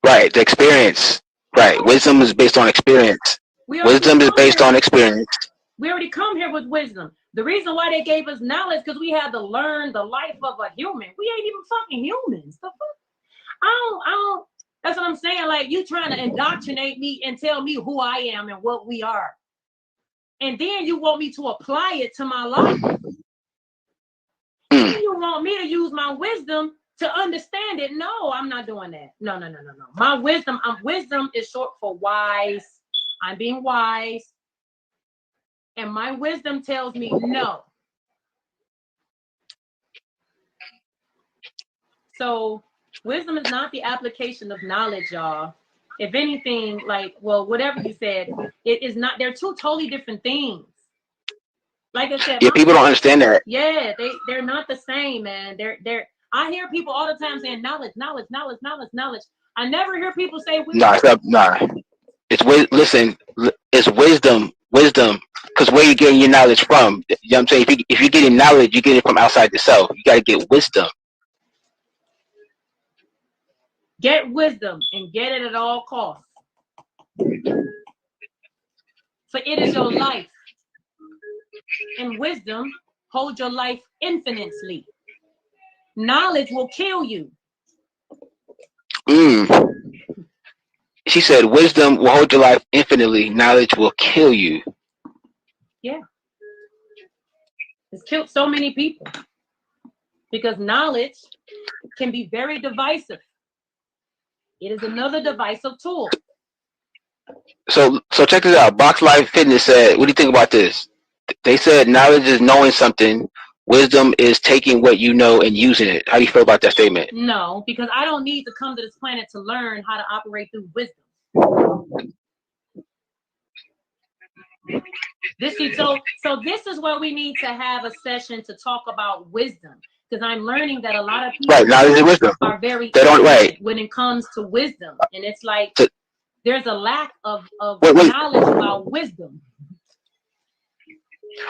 Right, the experience. Right, wisdom is based on experience. Wisdom is based on experience. We already come here with wisdom. The reason why they gave us knowledge because we had to learn the life of a human. We ain't even fucking humans. The fuck? I don't. That's what I'm saying. Like, you trying to indoctrinate me and tell me who I am and what we are. And then you want me to apply it to my life. Then you want me to use my wisdom to understand it. No, I'm not doing that. No. My wisdom is short for wise. I'm being wise. And my wisdom tells me no. So wisdom is not the application of knowledge, y'all. If anything, whatever you said, it is not. They're two totally different things. Like I said, yeah, people don't understand that. Yeah, they're not the same, man. I hear people all the time saying knowledge. I never hear people say wisdom. Nah. Listen, it's wisdom. Because where you getting your knowledge from? You know what I'm saying? If you're getting knowledge, you get it from outside yourself. You got to get wisdom. Get wisdom and get it at all costs. For it is your life. And wisdom holds your life infinitely. Knowledge will kill you. She said, wisdom will hold your life infinitely. Knowledge will kill you. Yeah. It's killed so many people. Because knowledge can be very divisive. It is another divisive tool. So check this out. Box Life Fitness said, what do you think about this? They said knowledge is knowing something. Wisdom is taking what you know and using it. How do you feel about that statement? No, because I don't need to come to this planet to learn how to operate through wisdom. So this is where we need to have a session to talk about wisdom, because I'm learning that a lot of people knowledge and wisdom. are very They don't when it comes to wisdom, and it's like So, there's a lack of wait. knowledge about wisdom.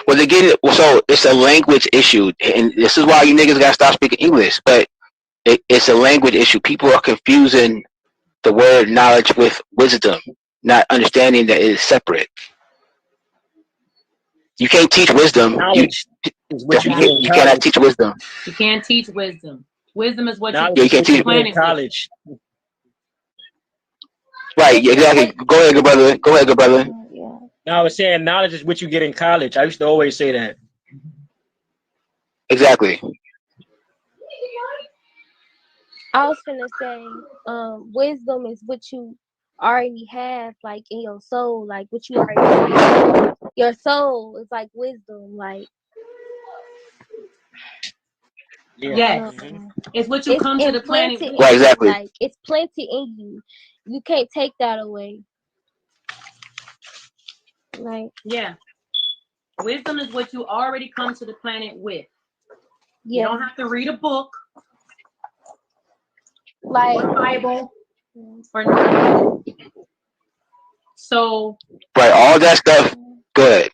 Well, they get it. So it's a language issue, and this is why you niggas gotta stop speaking English. But it's a language issue. People are confusing the word knowledge with wisdom, not understanding that it is separate. You can't teach wisdom. Knowledge is what you get in You cannot college. teach wisdom. You can't teach wisdom. Wisdom is what Knowledge you is can't what you teach get in college. Right, exactly. Go ahead, good brother. Go ahead, good brother. Yeah. No, I was saying knowledge is what you get in college. I used to always say that. Exactly. I was gonna say, wisdom is what you already have, like in your soul, like what you already have. Your soul is like wisdom, like Yeah. Yes, Mm-hmm. it's what you come to the planet implanted with. Right, in exactly. you, like it's planted in you. You can't take that away. Like Yeah, wisdom is what you already come to the planet with. You yeah, don't have to read a book like or Bible or nothing. So Right, all that stuff. Go ahead.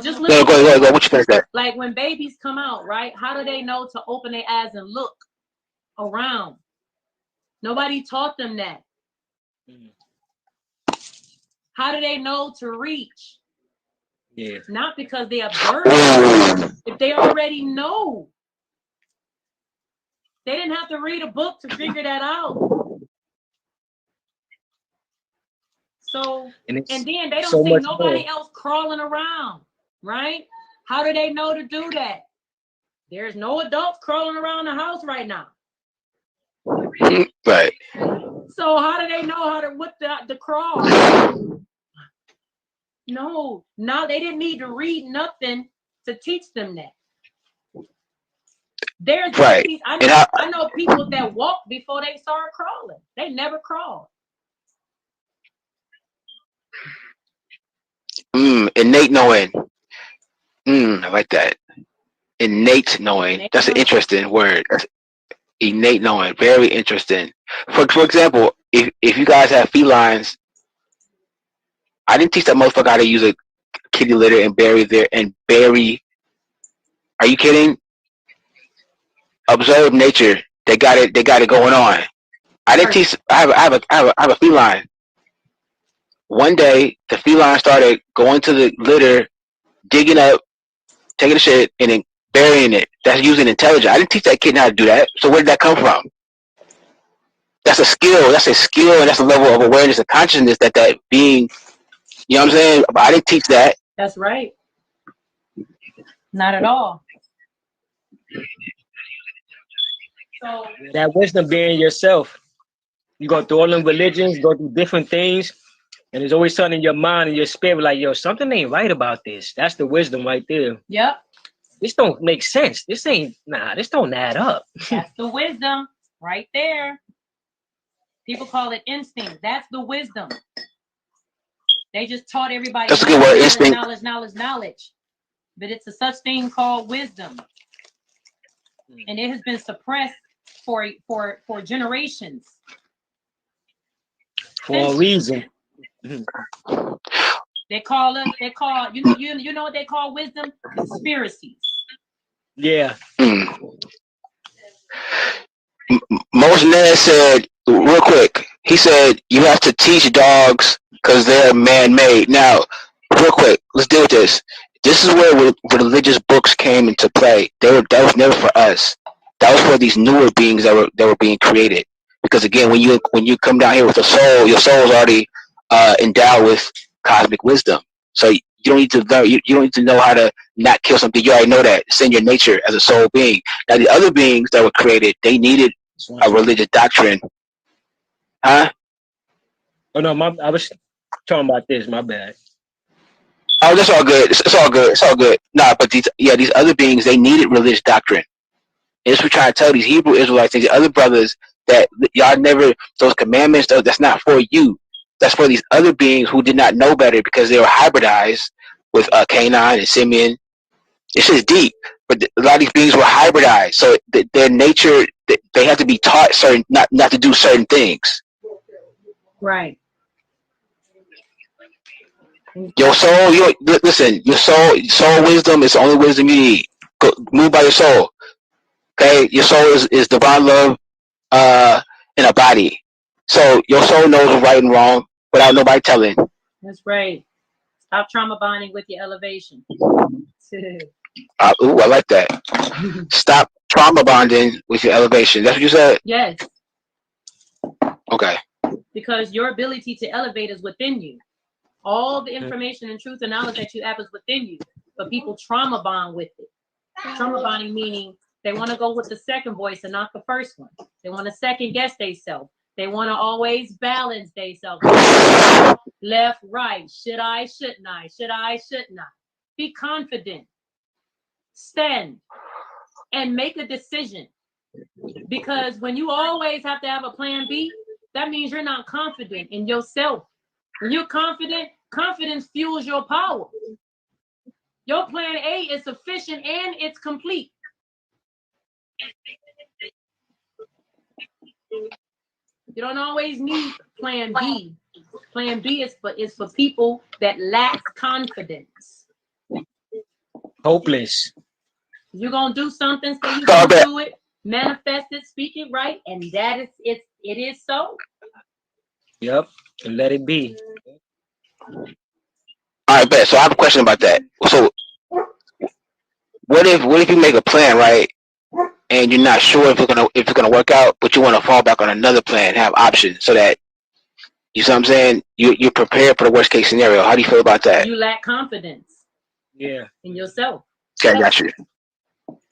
just look Go at ahead. What you finish that? like when babies come out, right? How do they know to open their eyes and look around? Nobody taught them that. How do they know to reach? Yeah. Not because they observe. If they already know, they didn't have to read a book to figure that out. So, and then they don't see nobody else crawling around, right? How do they know to do that? There's no adults crawling around the house right now. Right. So how do they know how to whip the crawl? No, they didn't need to read nothing to teach them that. There's babies. I know people that walk before they start crawling. They never crawl. Innate knowing. I like that. Innate knowing. That's an interesting word. Innate knowing. Very interesting. For example, if you guys have felines, I didn't teach that motherfucker how to use a kitty litter and bury. Are you kidding? Observe nature. They got it going on. I didn't teach. I have a feline. One day, the feline started going to the litter, digging up, taking a shit, and then burying it. That's using intelligence. I didn't teach that kid how to do that. So where did that come from? That's a skill. That's a skill, and that's a level of awareness and consciousness that being. You know what I'm saying? But I didn't teach that. That's right. Not at all. So that wisdom being yourself. You go through all them religions, go through different things, and there's always something in your mind and your spirit like, yo, something ain't right about this. That's the wisdom right there. Yep. This don't make sense. This don't add up. That's the wisdom right there. People call it instinct. That's the wisdom. They just taught everybody That's a good word, instinct. Knowledge. But it's a such thing called wisdom. And it has been suppressed for generations. For a reason. They call you know what they call wisdom? Conspiracies. Yeah. Most Ned said, real quick, he said, you have to teach dogs because they're man-made. Now, real quick, let's deal with this. This is where religious books came into play. That was never for us. That was for these newer beings that were being created. Because again, when you come down here with a soul, your soul is already endowed with cosmic wisdom. So you don't need to learn. You don't need to know how to not kill something. You already know that. It's in your nature as a soul being. Now, the other beings that were created, they needed a religious doctrine. Huh? Oh no, I was talking about this. My bad. Oh, that's all good. It's all good. It's all good. Nah, but these other beings, they needed religious doctrine. And this we're trying to tell these Hebrew Israelites and the other brothers that y'all never, those commandments, that's not for you. That's for these other beings who did not know better because they were hybridized with Canine and Simian. It's just deep. But a lot of these beings were hybridized, so their nature, they have to be taught certain not to do certain things. Right. Your soul, listen. Your soul wisdom is the only wisdom you need. Go, move by your soul. Okay, your soul is divine love in a body. So your soul knows what's right and wrong without nobody telling. That's right. Stop trauma bonding with your elevation. Ooh, I like that. Stop trauma bonding with your elevation. That's what you said? Yes. Okay. Because your ability to elevate is within you. All the information and truth and knowledge that you have is within you. But people trauma bond with it. Trauma bonding meaning they want to go with the second voice and not the first one. They want to second guess themselves. They want to always balance themselves. Left, right. Should I, shouldn't I? Should I, shouldn't I? Be confident. Stand and make a decision. Because when you always have to have a plan B, that means you're not confident in yourself. When you're confident, confidence fuels your power. Your plan A is sufficient and it's complete. You don't always need plan B. Plan B is for people that lack confidence. Hopeless. You're gonna do something, say you're gonna do it, manifest it, speak it right, and that is it is so. Yep. And let it be. All right, bet. So I have a question about that. So what if you make a plan, right? And you're not sure if it's gonna work out, but you want to fall back on another plan, have options, so that you see what I'm saying? You're prepared for the worst case scenario. How do you feel about that? You lack confidence. Yeah. In yourself. Okay, I got you.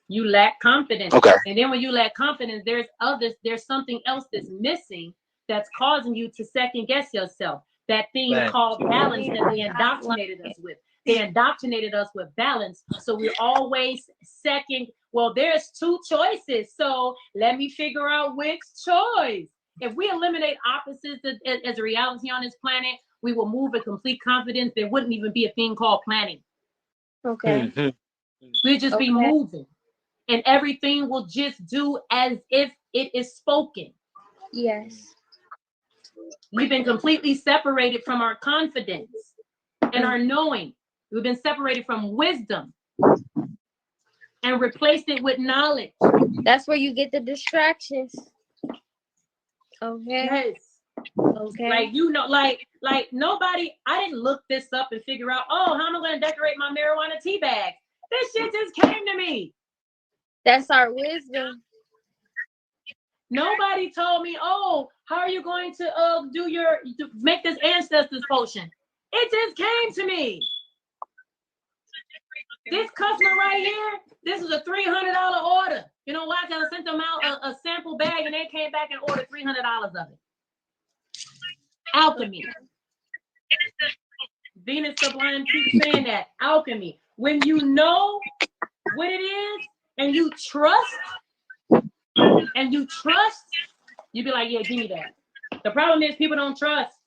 You lack confidence. Okay. And then when you lack confidence, there's something else that's missing that's causing you to second guess yourself. That thing called balance that they indoctrinated us with. They indoctrinated us with balance. So we're always second. Well, there's two choices. So let me figure out which choice. If we eliminate opposites as a reality on this planet, we will move with complete confidence. There wouldn't even be a thing called planning. Okay. We'd just be moving. And everything will just do as if it is spoken. Yes. We've been completely separated from our confidence and our knowing. We've been separated from wisdom and replaced it with knowledge. That's where you get the distractions. Okay. Yes. Okay. Like nobody, I didn't look this up and figure out, how am I going to decorate my marijuana tea bag? This shit just came to me. That's our wisdom. Nobody told me, how are you going to make this ancestors potion? It just came to me. This customer right here, this is a $300 order. You know why? Because I sent them out a sample bag and they came back and ordered $300 of it. Alchemy. Venus Sublime keeps saying that. Alchemy. When you know what it is and you trust, you be like, yeah, give me that. The problem is people don't trust.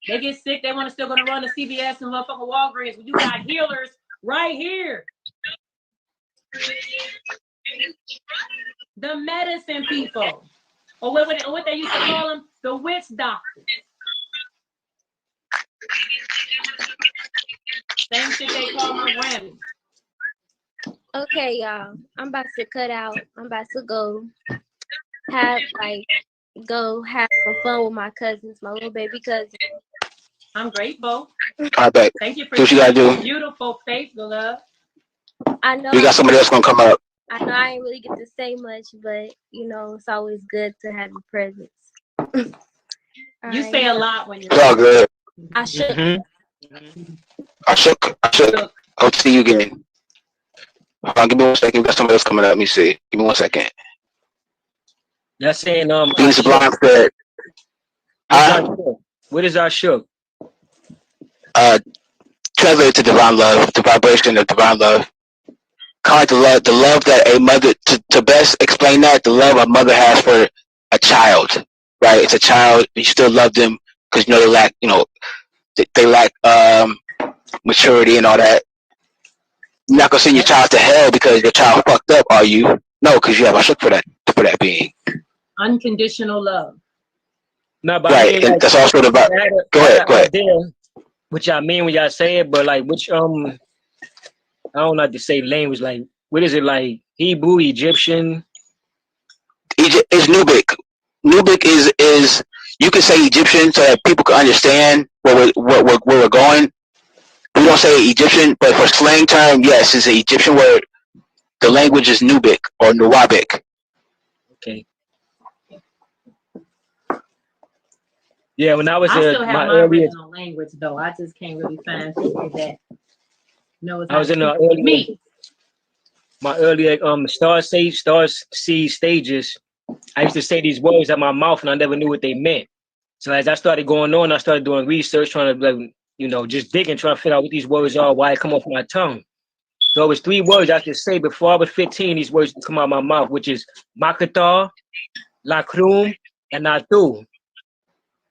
They get sick. They want to still going to run to CVS and motherfucking Walgreens. Well, you got healers right here. The medicine people. Or what they used to call them, the witch doctors. Same shit they call my granny. Okay, y'all. I'm about to cut out. I'm about to go have some fun with my cousins, my little baby cousin. I'm grateful. I bet. Thank you for what you gotta do. Beautiful face, love. I know we got somebody else gonna come up. I know I ain't really get to say much, but it's always good to have your presence. You say a lot when you're it's all good. I shook. I shook. I'll see you again. Hold on, give me 1 second. We got somebody else coming up. Let me see. Give me 1 second. That's saying Venus Sublime said. What is our shook? Translated to divine love, the vibration of divine love. Kind of the love that a mother, to best explain that, the love a mother has for a child, right? It's a child, you still love them because they lack, they lack maturity and all that. You're not gonna send your child to hell because your child fucked up, are you? No, because you have a shook for that being. Unconditional love. No, but Right, I mean, and like, that's also about. Go ahead. Idea, which I mean when y'all say it, but like, which I don't like to say language. Like, what is it like? Hebrew, Egyptian. Egypt is Nubic. Nubic is you can say Egyptian so that people can understand where we're going. We don't say Egyptian, but for slang term, yes, it's an Egyptian word. The language is Nubic or Nuwabic. Okay. Yeah, when I was I still have my earlier, original language though. I just can't really find people that knows I how was to in the speak with earlier, me. my earlier star seed stages. I used to say these words out my mouth, and I never knew what they meant. So as I started going on, I started doing research, trying to like, just digging, trying to figure out what these words are, why it come off my tongue. So it was 3 words I could say before I was 15. These words would come out of my mouth, which is Makatar, Lakrum, and Atu.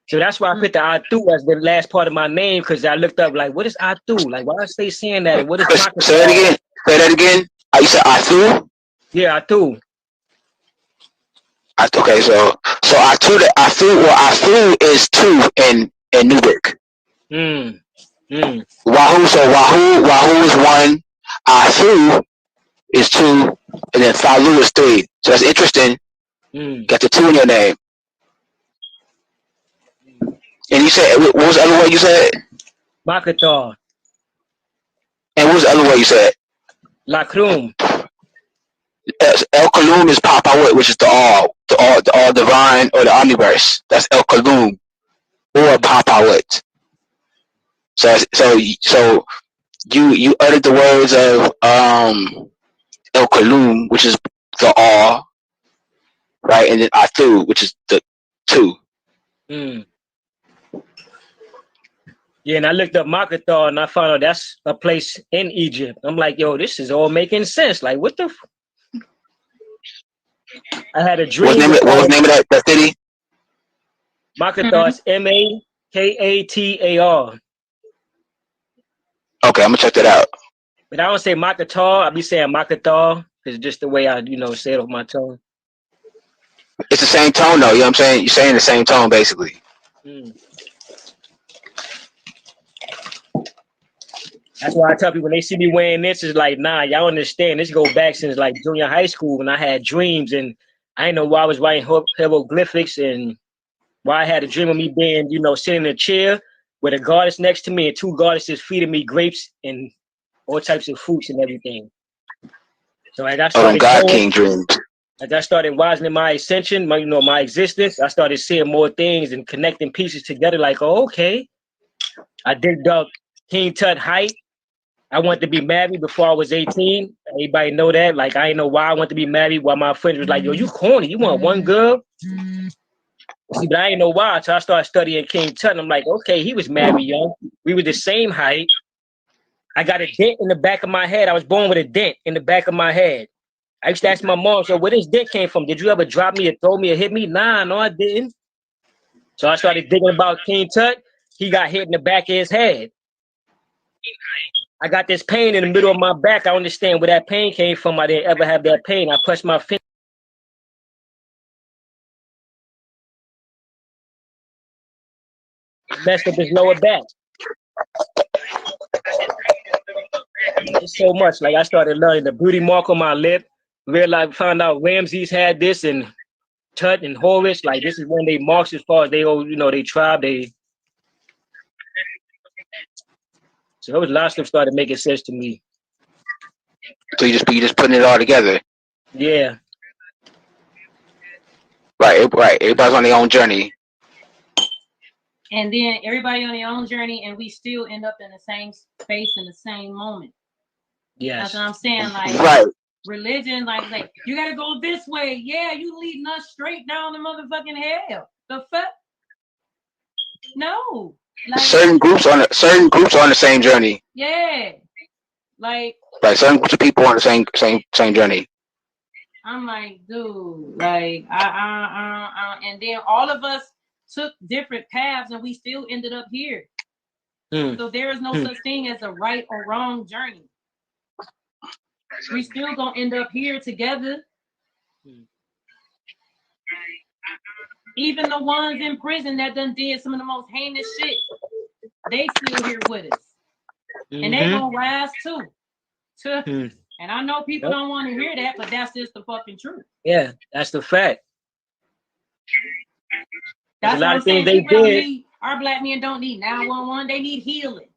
So that's why I put the Atu as the last part of my name, because I looked up like, what is Atu? Like, why is they saying that? And what is Makatar? Say that again. Say that again. You said Atu? Yeah, Atu. Okay, so Atu is two in Nubic. Wahoo, so Wahoo is one, Atu is two, and then Falu is three. So that's interesting. Got the two in your name. And you said, what was the other word you said? Makatar. And what was the other word you said? Lakrum. El Kalum is Papawit, which is the all divine or the omniverse. That's El Kalum or Papawit. So you uttered the words of El Kalum, which is the all, right, and then Atu, which is the two. Yeah, and I looked up Makatar and I found out that's a place in Egypt. I'm like, yo, this is all making sense. Like, what the? I had a dream. What was the name of that city? Makatar is Makatar. Okay, I'm gonna check that out. But I don't say Makatar. I be saying Makatar because just the way I, say it off my tongue. It's the same tone though. You know what I'm saying? You're saying the same tone basically. That's why I tell people when they see me wearing this, it's like, nah, y'all understand. This go back since like junior high school when I had dreams and I didn't know why I was writing hieroglyphics and why I had a dream of me being, sitting in a chair with a goddess next to me and 2 goddesses feeding me grapes and all types of fruits and everything. So as I started God King dreams. As I started wisening my ascension, my existence, I started seeing more things and connecting pieces together. Like, oh, okay, I digged up King Tut height. I wanted to be married before I was 18. Everybody know that. Like, I didn't know why I wanted to be married. While my friends was like, yo, you corny. You want one girl? See, but I didn't know why. So I started studying King Tut. And I'm like, okay, he was married young. We were the same height. I got a dent in the back of my head. I was born with a dent in the back of my head. I used to ask my mom, so where this dent came from? Did you ever drop me or throw me or hit me? Nah, no, I didn't. So I started digging about King Tut. He got hit in the back of his head. I got this pain in the middle of my back. I understand where that pain came from. I didn't ever have that pain. I pressed my finger. Messed up his lower back. It's so much. Like I started learning the beauty mark on my lip. Realized, found out Ramses had this and Tut and Horus. Like this is when they marks as far as they they tribe. So those lot of stuff started making sense to me. So you just putting it all together. Yeah. Right. Everybody's on their own journey. And then everybody on their own journey, and we still end up in the same space in the same moment. Yes. That's what I'm saying. Like, right. Religion, like you gotta go this way. Yeah, you leading us straight down the motherfucking hell. The fuck? No. Like, certain groups on the same journey. Yeah. Like certain groups of people on the same journey. I'm like, dude, like I and then all of us took different paths and we still ended up here. Mm. So there is no such thing as a right or wrong journey. We still gonna end up here together. Even the ones in prison that done did some of the most heinous shit, they still here with us. And they gonna rise too. And I know people don't want to hear that, but that's just the fucking truth. Yeah, that's the fact. That's a lot of things they did. Our black men don't need 911. They need healing.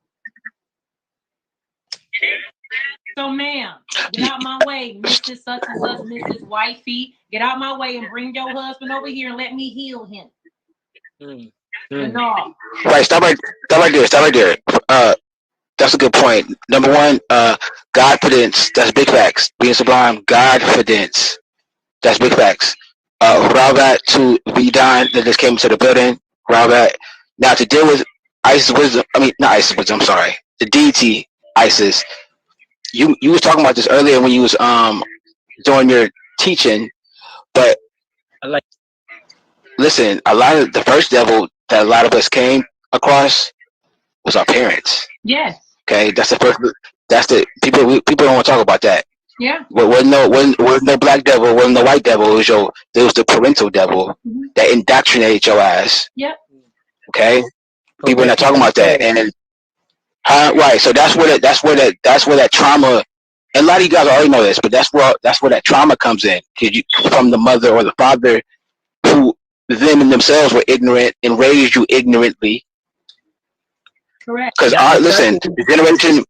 So, ma'am, get out my way, Mrs. Such and Such, Mrs. Wifey. Get out my way and bring your husband over here and let me heal him. No. Right, stop right there. That's a good point. Number one, Godfidence. That's big facts. Being sublime, Godfidence. That's big facts. Robert to be done that just came into the building. Robert. Now to deal with ISIS wisdom. I mean, not ISIS wisdom. I'm sorry. The deity ISIS. You was talking about this earlier when you was doing your teaching, but listen, a lot of the first devil that a lot of us came across was our parents. Yes. Okay, that's the first. That's the people don't want to talk about that. Yeah. Wasn't no black devil, wasn't no white devil. It was the parental devil that indoctrinated your ass. Yep. Okay. People are not talking about that, and then, right. So that's where that trauma. And a lot of you guys already know this, but that's where that trauma comes in, from the mother or the father who them and themselves were ignorant and raised you ignorantly. Correct. Because listen, the generation.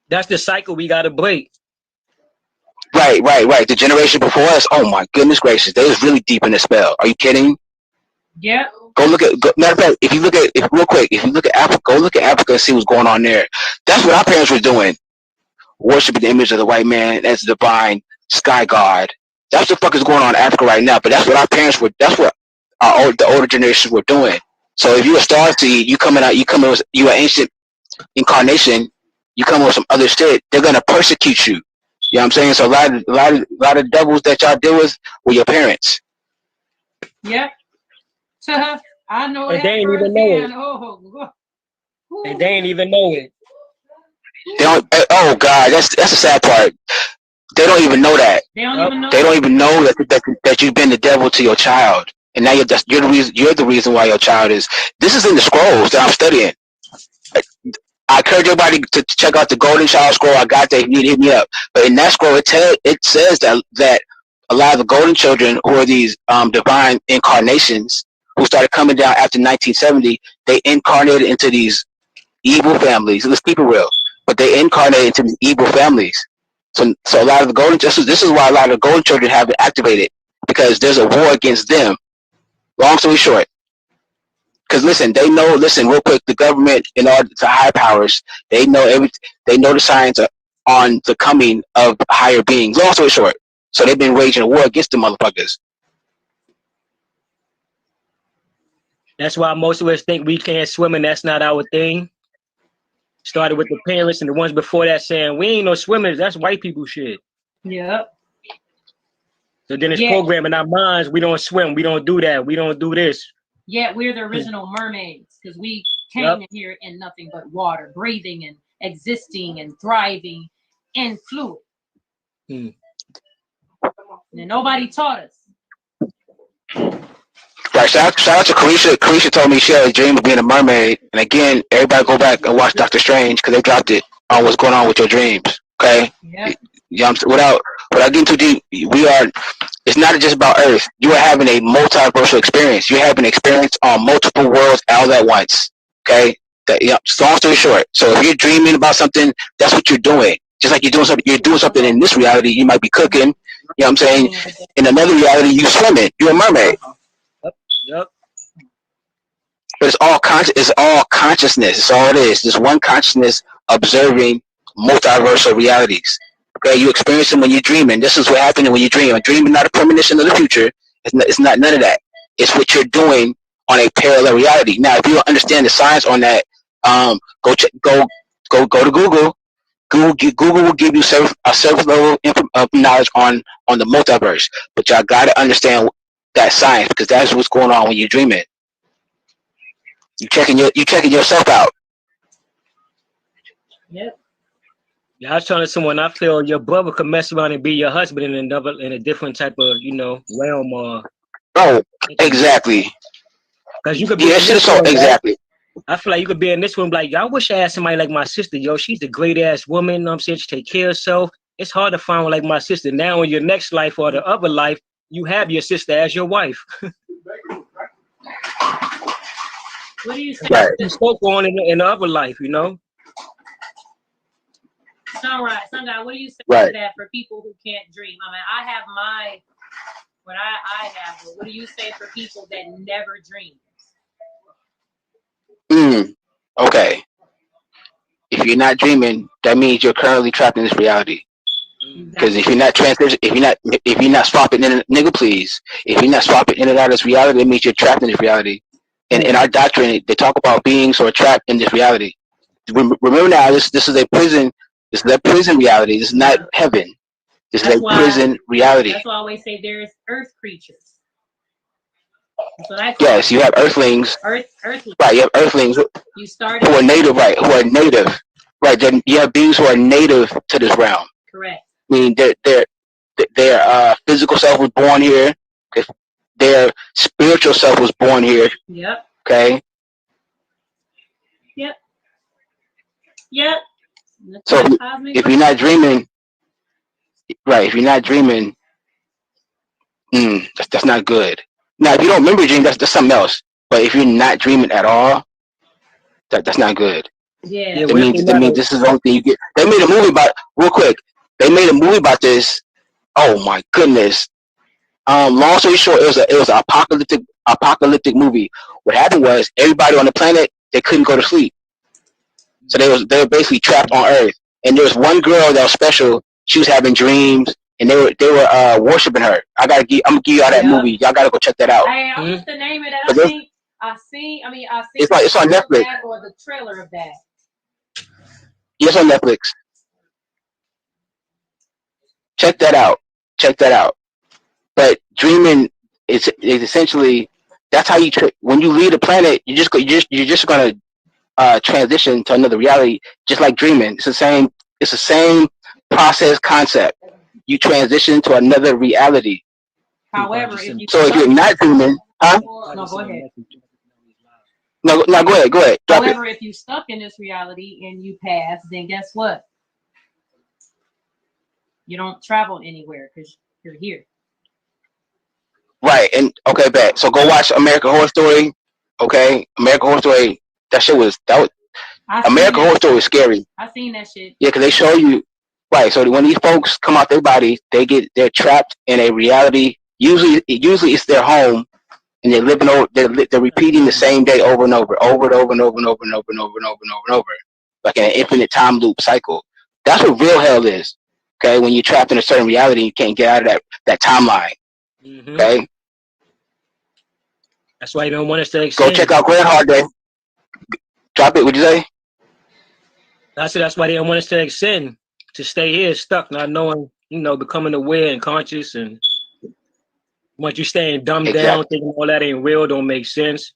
That's the cycle we gotta break. Right. The generation before us, oh my goodness gracious, they was really deep in the spell. Are you kidding? Yeah. Matter of fact, if you look at Africa, go look at Africa and see what's going on there. That's what our parents were doing. Worshiping the image of the white man as the divine sky god. That's what the fuck is going on in Africa right now. But that's what our parents were. That's what the older generations were doing. So if you're a star seed, you an ancient incarnation, you come with some other shit, they're gonna persecute you. You know what I'm saying? So a lot of devils that y'all deal with were your parents. Yep. So I know and that. They ain't even know it. And they ain't even know it. They don't. Oh God, that's the sad part. They don't even know that. They don't even know that you've been the devil to your child, and now you're the reason why your child is. This is in the scrolls that I'm studying. I encourage everybody to check out the Golden Child scroll. I got that. If you need to hit me up. But in that scroll, it says that a lot of the golden children, who are these divine incarnations, who started coming down after 1970, they incarnated into these evil families. Let's keep it real. But they incarnated into these evil families. So a lot of the golden, this is why a lot of the golden children have been activated, because there's a war against them. Long story short. Because listen, real quick, the government and all the high powers, they know the signs on the coming of higher beings. Long story short. So they've been waging a war against the motherfuckers. That's why most of us think we can't swim and that's not our thing. Started with the parents and the ones before that saying, we ain't no swimmers, that's white people shit. Yep. So then it's programming our minds, we don't swim, we don't do that, we don't do this. Yeah, we're the original mermaids, because we came in here in nothing but water, breathing and existing and thriving in fluid. And nobody taught us. Right, shout out to Carisha. Carisha told me she had a dream of being a mermaid. And again, everybody go back and watch Doctor Strange, because they dropped it on what's going on with your dreams. Okay? Yep. Yeah, without getting too deep, it's not just about Earth. You are having a multiversal experience. You're having an experience on multiple worlds all at once. Okay? Long story short. So if you're dreaming about something, that's what you're doing. Just like you're doing something in this reality. You might be cooking. You know what I'm saying? In another reality, you swimming. You're a mermaid. Yep. But it's all consciousness. It's all it is. Just one consciousness observing multiversal realities. Okay, you experience them when you're dreaming. This is what happens when you dream. A dream is not a premonition of the future. It's not none of that. It's what you're doing on a parallel reality. Now, if you don't understand the science on that, go to Google. Google will give you a surface level of knowledge on the multiverse. But y'all got to understand that science, because that's what's going on when you're dreaming. You checking yourself out. Yep. Yeah, I was telling someone I feel your brother could mess around and be your husband in a different type of realm or Oh, exactly. because you could be Yeah, in shit this is so one, right? exactly. I feel like you could be in this one like, yo, I wish I had somebody like my sister, yo. She's a great ass woman, you know what I'm saying? She take care of herself. It's hard to find one like my sister. Now in your next life or the other life, you have your sister as your wife. What do you say? Right. You spoke on in the other life, you know? Sunrise, Sunrise, what do you say Right. to that for people who can't dream? I mean, I have my, what I have, but what do you say for people that never dream? Okay. If you're not dreaming, that means you're currently trapped in this reality. Because if you're not if you're not swapping in, nigga, please, if you're not swapping in and out of this reality, that means you're trapped in this reality. And in our doctrine, they talk about beings who are trapped in this reality. Remember now, this is a prison. This is a prison reality. This is not heaven. This is a prison reality. That's why I always say there's earth creatures. So that's yes, you have earthlings. Earthlings. Right, you have earthlings you started who are native, right? Who are native. Right, then you have beings who are native to this realm. Correct. I mean, their physical self was born here. Their spiritual self was born here. Yep. Okay. Yep. Yep. So if you're not dreaming, right? If you're not dreaming, that's not good. Now, if you don't remember a dream, that's something else. But if you're not dreaming at all, that's not good. Yeah. That means this is the only thing you get. They made a movie about real quick. They made a movie about this. Oh my goodness. Long story short, it was an apocalyptic movie. What happened was everybody on the planet, they couldn't go to sleep, so they were basically trapped on Earth. And there was one girl that was special. She was having dreams, and they were worshiping her. I'm gonna give y'all that movie. Y'all gotta go check that out. Hey, what's the name of that? I seen. It's on Netflix. Or the trailer of that. Yes, on Netflix. Check that out. But dreaming is essentially, that's how you when you leave the planet. You're just gonna transition to another reality, just like dreaming. It's the same process concept. You transition to another reality. However, if you're not dreaming, huh? No, go ahead. No, go ahead. However, if you stuck in this reality and you pass, then guess what? You don't travel anywhere because you're here. Right, and okay, bet. So go watch American Horror Story. Okay, American Horror Story. American Horror Story was scary. I seen that shit. Yeah, because they show you. Right, so when these folks come out their body, they're trapped in a reality. Usually it's their home, and they're living over. They're repeating the same day over and over, like in an infinite time loop cycle. That's what real hell is. Okay, when you're trapped in a certain reality, you can't get out of that timeline. Okay. That's why you don't want us to go check out Groundhog Day. Drop it. What'd you say? That's why they don't want us to extend, to stay here stuck, not knowing, becoming aware and conscious. And once you staying dumbed down, thinking all that ain't real, don't make sense.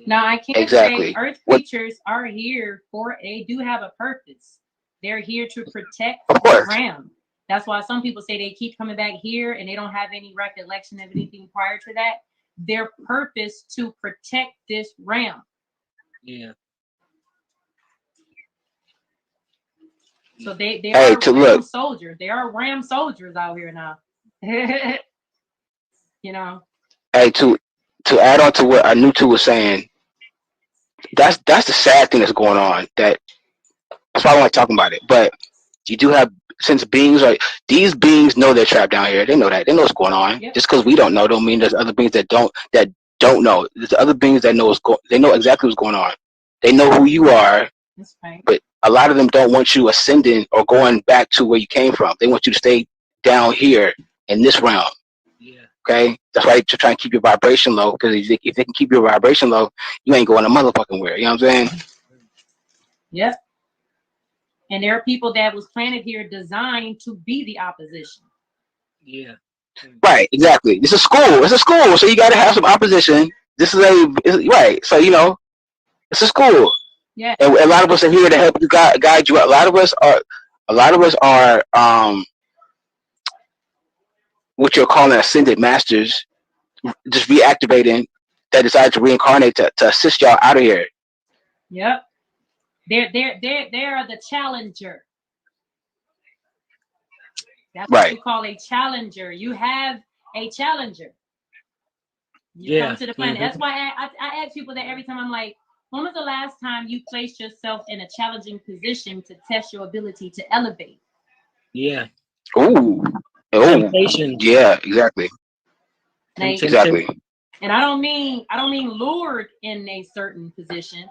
Now I can't say Earth creatures are here they do have a purpose. They're here to protect the realm. That's why some people say they keep coming back here and they don't have any recollection of anything prior to that. Their purpose to protect this realm. Yeah. So they are ram soldiers. They are ram soldiers out here now. Hey, to add on to what Anutu was saying, that's the sad thing that's going on. That's why I don't like talking about it. But you do have, since these beings know they're trapped down here. They know that. They know what's going on. Yep. Just because we don't know don't mean there's other beings that don't know. There's other beings that know they know exactly what's going on. They know who you are. That's right. But a lot of them don't want you ascending or going back to where you came from. They want you to stay down here in this realm. Yeah. Okay? That's why they're trying to keep your vibration low, because if they can keep your vibration low, you ain't going a motherfucking where. You know what I'm saying? Yep. And there are people that was planted here designed to be the opposition. Yeah. Right, exactly. It's a school. So you got to have some opposition. This is right. So it's a school. Yeah. And a lot of us are here to help you guide you. A lot of us are what you're calling ascended masters, just reactivating that decide to reincarnate to assist y'all out of here. Yep. They are the challenger. That's what you call a challenger. You have a challenger. You come to the planet. That's why I ask people that every time. I'm like, when was the last time you placed yourself in a challenging position to test your ability to elevate? Yeah. Ooh. Temptation. Yeah, exactly. Exactly. And I don't mean lured in a certain position.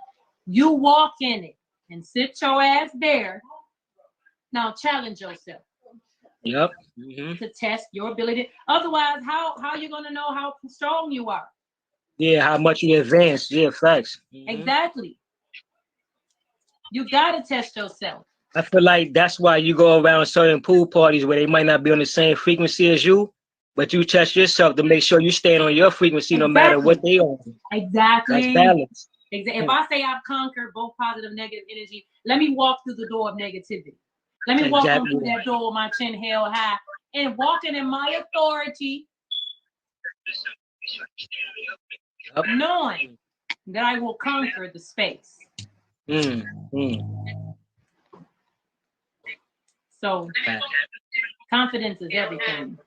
You walk in it and sit your ass there. Now challenge yourself. Yep. To test your ability. Otherwise, how are you gonna know how strong you are? Yeah, how much you advance. Yeah, facts. Exactly. You gotta test yourself. I feel like that's why you go around certain pool parties where they might not be on the same frequency as you, but you test yourself to make sure you stay on your frequency no matter what they on. Exactly. That's balance. If I say I've conquered both positive and negative energy, let me walk through the door of negativity. Let me walk on through that door with my chin held high and walking in my authority, knowing that I will conquer the space. So confidence is everything.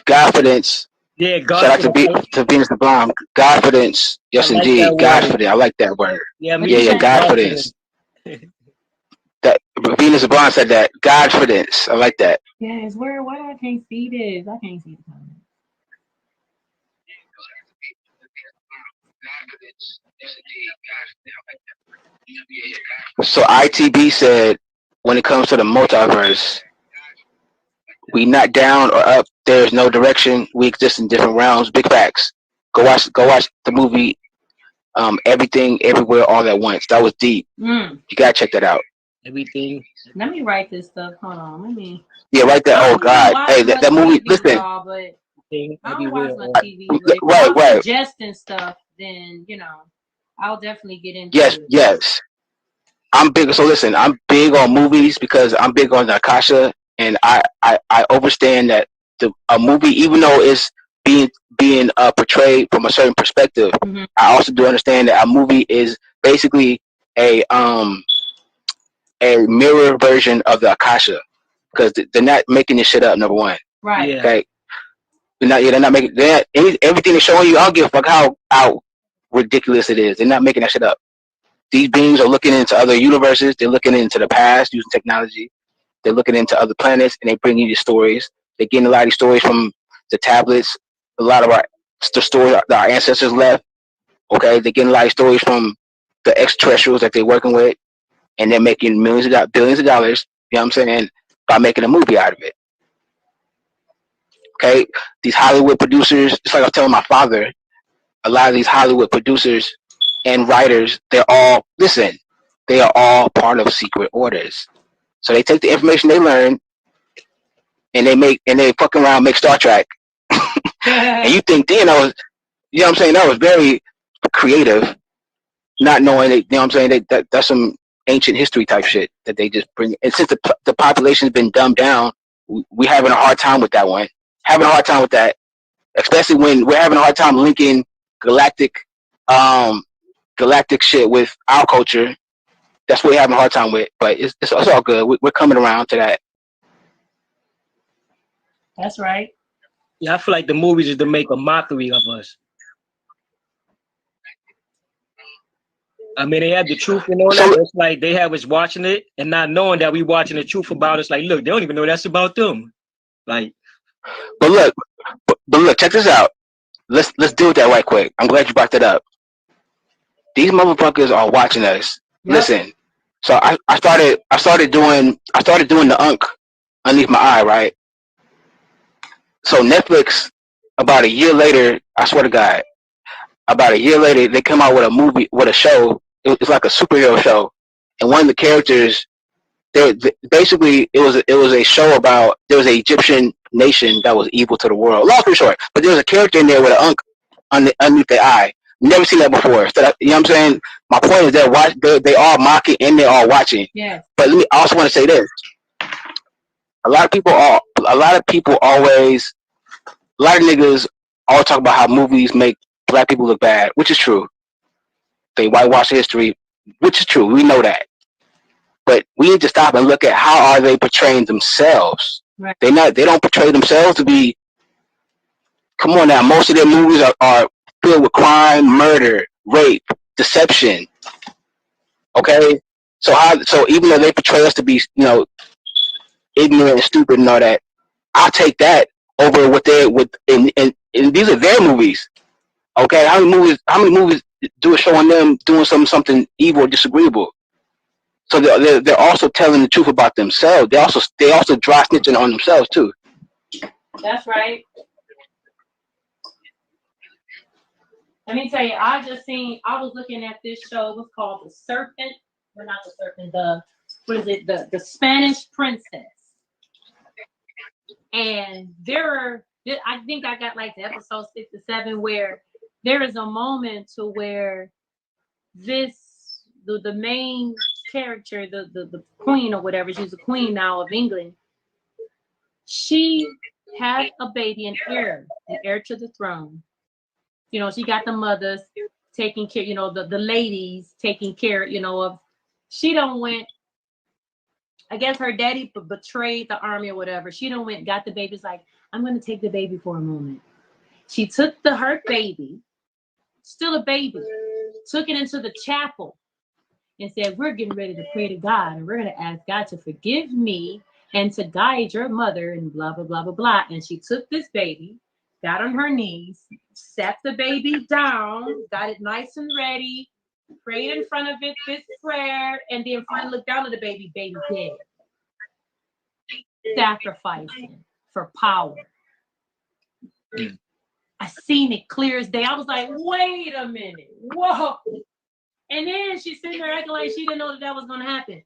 Confidence. Yeah, shout out to Venus the Bomb. Confidence. Yes, indeed. Confidence. I like that word. Yeah, confidence. That Venus the Bomb said that. Confidence. I like that. Yes. Why I can't see this? I can't see the comment. So ITB said, when it comes to the multiverse, we not down or up. There's no direction. We exist in different realms. Big facts. Go watch the movie. Everything, everywhere, all at once. That was deep. You gotta check that out. Everything. Let me write this stuff. Hold on. Let me. Yeah, write that. Oh God. Hey, that movie. TV, listen. y'all, but I don't watch much TV. But if right. Suggesting stuff, then I'll definitely get into it. Yes. I'm big. So listen, I'm big on movies because I'm big on Nakasha, and I understand that a movie, even though it's being portrayed from a certain perspective, I also do understand that a movie is basically a mirror version of the Akasha, because they're not making this shit up. Number one, right? Yeah. Okay, they're not making everything they're showing you. I don't give a fuck how ridiculous it is. They're not making that shit up. These beings are looking into other universes. They're looking into the past using technology. They're looking into other planets, and they bring you these stories. They're getting a lot of these stories from the tablets. A lot of the stories that our ancestors left. Okay, they're getting a lot of stories from the extraterrestrials that they're working with, and they're making billions of dollars. You know what I'm saying? By making a movie out of it. Okay, these Hollywood producers. Just like I was telling my father, a lot of these Hollywood producers and writers, they are all part of secret orders. So they take the information they learn and they fucking around make Star Trek. And you think you know what I'm saying, that was very creative, not knowing that, you know what I'm saying, that's some ancient history type shit that they just bring. And since the population's been dumbed down, we having a hard time with that one. Having a hard time with that, especially when we're having a hard time linking galactic shit with our culture. That's what we're having a hard time with, but it's all good. We're coming around to that. That's right. Yeah, I feel like the movies is to make a mockery of us. I mean, they have the truth and all that. It's like they have us watching it and not knowing that we watching the truth about us. Like, look, they don't even know that's about them. Like, but look, check this out. Let's deal with that right quick. I'm glad you brought that up. These motherfuckers are watching us. Yep. Listen. So I started doing the unk underneath my eye, right? So Netflix, about a year later, I swear to God, about a year later, they come out with a movie, with a show. It's like a superhero show, and one of the characters, basically it was a show about, there was an Egyptian nation that was evil to the world. Long story short, but there was a character in there with an underneath their eye. Never seen that before. So that, you know what I'm saying? My point is that they are mocking and they are watching. Yes. But I also want to say this: a lot of niggas all talk about how movies make black people look bad, which is true. They whitewash history, which is true. We know that. But we need to stop and look at how are they portraying themselves. Right. They don't portray themselves to be. Come on now, most of their movies are filled with crime, murder, rape, deception. Okay, so even though they portray us to be, ignorant and stupid and all that, I'll take that over what they and these are their movies. Okay, how many movies do it showing them doing something evil or disagreeable? So they're also telling the truth about themselves. They also dry snitching on themselves too. That's right. Let me tell you, I was looking at this show. It was called The Serpent. Well, not The Serpent. The Spanish Princess. And I think I got like the episode 6 to 7 where there is a moment to where the main character, the queen or whatever, she's a queen now of England. She had a baby, an heir to the throne. She got the mothers taking care, the ladies taking care, of. She done went. I guess her daddy betrayed the army or whatever. She done went, got the baby. It's like, I'm going to take the baby for a moment. She took her baby, still a baby, took it into the chapel and said, we're getting ready to pray to God. And we're going to ask God to forgive me and to guide your mother and blah, blah, blah, blah, blah. And she took this baby, got on her knees, sat the baby down, got it nice and ready, prayed in front of it this prayer, and then finally looked down at the baby dead. Sacrificing for power. I seen it clear as day. I was like, wait a minute. Whoa. And then she's sitting there acting like she didn't know that was going to happen.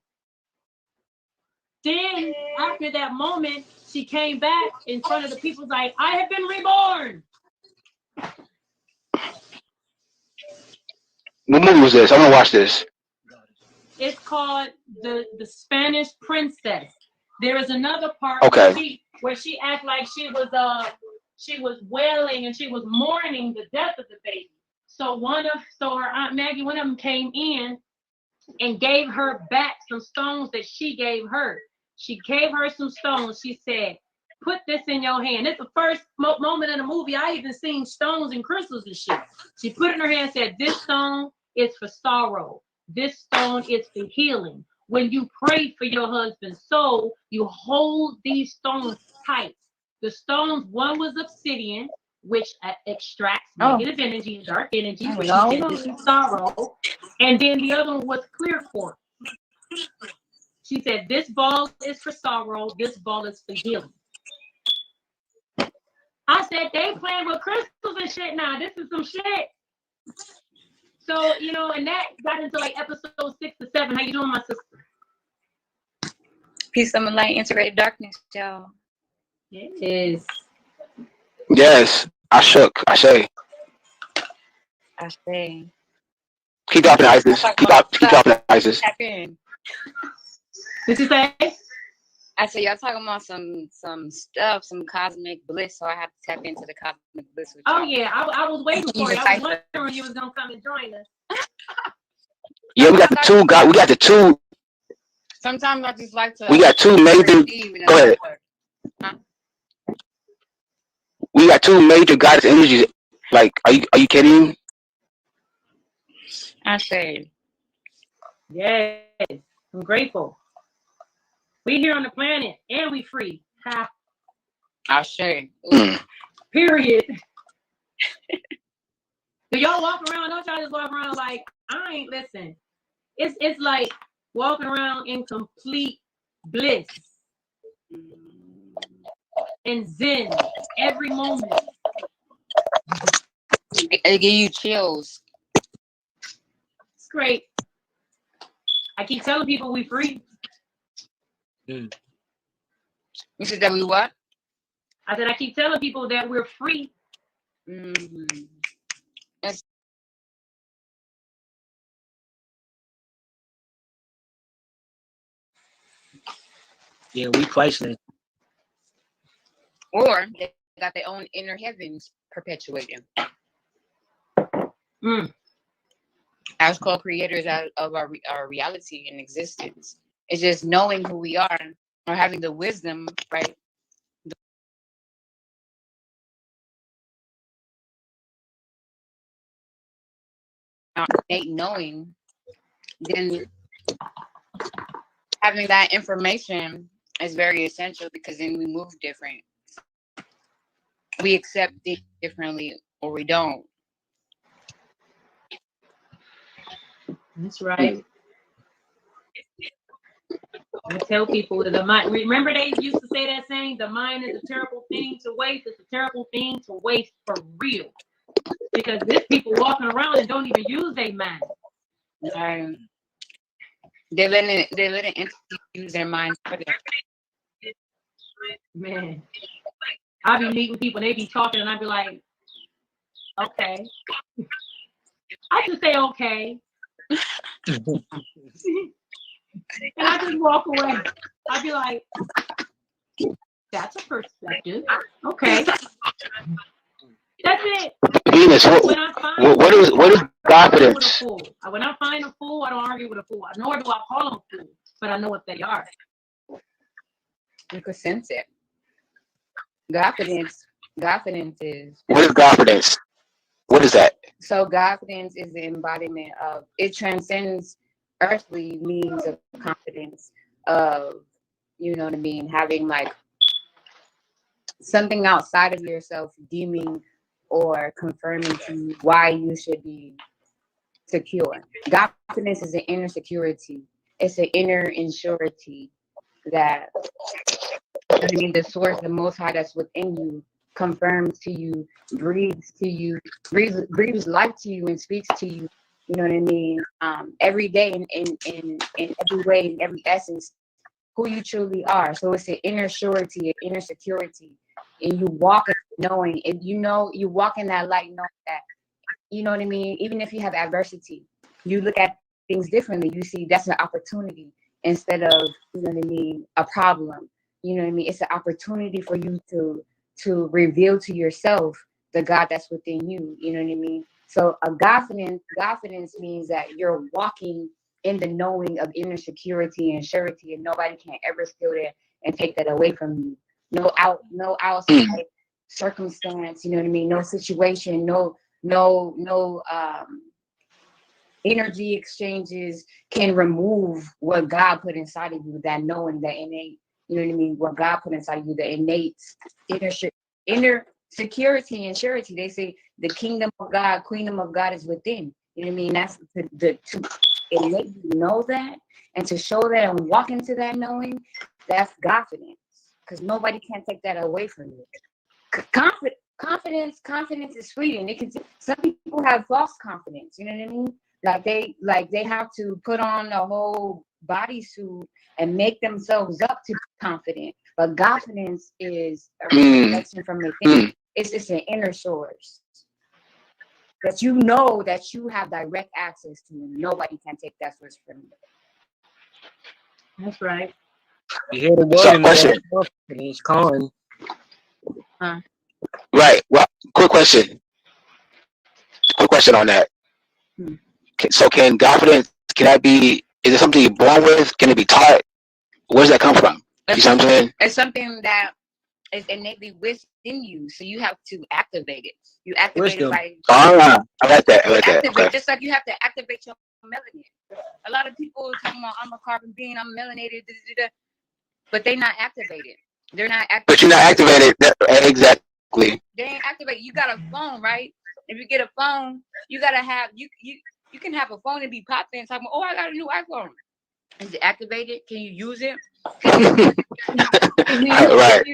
Then, after that moment, she came back in front of the people like, I have been reborn. What movie was this? I want to watch this. It's called the Spanish Princess. There is another part where she acted like she was wailing and she was mourning the death of the baby. So her Aunt Maggie, one of them came in and gave her back some stones that she gave her. She gave her some stones. She said, put this in your hand. It's the first moment in the movie I even seen stones and crystals and shit. She put it in her hand and said, this stone is for sorrow. This stone is for healing. When you pray for your husband's soul, you hold these stones tight. The stones, one was obsidian, which extracts negative energy and dark energy, which is sorrow. And then the other one was clear quartz. She said, this ball is for sorrow, this ball is for healing. I said, they playing with crystals and shit now. This is some shit. So, and that got into like episode 6 to 7. How you doing, my sister? Peace, of light, integrated darkness, y'all. Yes. Yes, I shook. I say. Keep dropping ISIS. Keep dropping ISIS. Tap in. What you say? I said y'all talking about some stuff, some cosmic bliss, so I have to tap into the cosmic bliss with y'all. Oh yeah, I was waiting for you. I was wondering you was gonna come and join us. Yeah, we got the two. Sometimes I just like to. We got two major. Go ahead. Huh? We got two major goddess energies. Like, are you kidding? I say. Yes, I'm grateful. We here on the planet and we free. Ha. I say. Period. Do y'all walk around? Don't y'all just walk around like I ain't listen? It's like walking around in complete bliss and zen every moment. It give you chills. It's great. I keep telling people we free. You said that we what? I said I keep telling people that we're free. Mm-hmm. Yeah, we priceless. Or they got their own inner heavens perpetuating. As co-creators of our reality and existence. It's just knowing who we are or having the wisdom, right? Innate knowing, then having that information is very essential because then we move different. We accept things differently or we don't. That's right. I tell people that the mind, remember they used to say that saying, the mind is a terrible thing to waste. It's a terrible thing to waste for real. Because there's people walking around and don't even use their mind. They're letting entities use their minds for them. Man, I be meeting people and they be talking and I be like, okay. I just say okay. And I just walk away. I'd be like, that's a perspective. Okay. That's it. Venus, what is confidence? When I find a fool, I don't argue with a fool. Nor do I call them fools, but I know what they are. You could sense it. Confidence is. What is confidence? What is that? So confidence is the embodiment of, it transcends earthly means of confidence, of, you know what I mean, having like something outside of yourself deeming or confirming to you why you should be secure. Confidence is an inner security. It's an inner insurity that, I mean, the source, the Most High that's within you, confirms to you, breathes to you, breathes life to you, and speaks to you. You know what I mean? Every day, in every way, in every essence, who you truly are. So it's an inner surety, an inner security, and you walk knowing, and you walk in that light, knowing that, you know what I mean. Even if you have adversity, you look at things differently. You see that's an opportunity instead of, you know what I mean, a problem. You know what I mean? It's an opportunity for you to reveal to yourself the God that's within you. You know what I mean? So a confidence means that you're walking in the knowing of inner security and surety, and nobody can ever steal that and take that away from you. No outside circumstance, you know what I mean? No situation, no energy exchanges can remove what God put inside of you, that knowing, that innate, you know what I mean, what God put inside of you, the innate inner security and surety. They say the kingdom of God, queendom of God is within. You know what I mean? That's to innate you know that, and to show that and walk into that knowing, that's confidence. Because nobody can take that away from you. Confidence is fleeting. Some people have false confidence, you know what I mean? Like they have to put on a whole bodysuit and make themselves up to be confident. But confidence is a reflection from within. It's just an inner source that you know that you have direct access to. Nobody can take that source from you. That's right. You hear the word So, in question. It's calling. Right. Well, quick question on that. So can confidence, is it something you're born with? Can it be taught? Where does that come from? You know what I'm saying? It's something that is innately within you, so you have to activate it. You activate it by. I like that. Okay. Just like you have to activate your melanin. A lot of people are talking about, I'm a carbon being, I'm melanated, but they're not activated. They're not activated. But you're not activated. Exactly. They ain't activated. You got a phone, right? If you get a phone, you gotta have you can have a phone and be popping and talking, oh, I got a new iPhone. Is it activated? Can you use it? Can you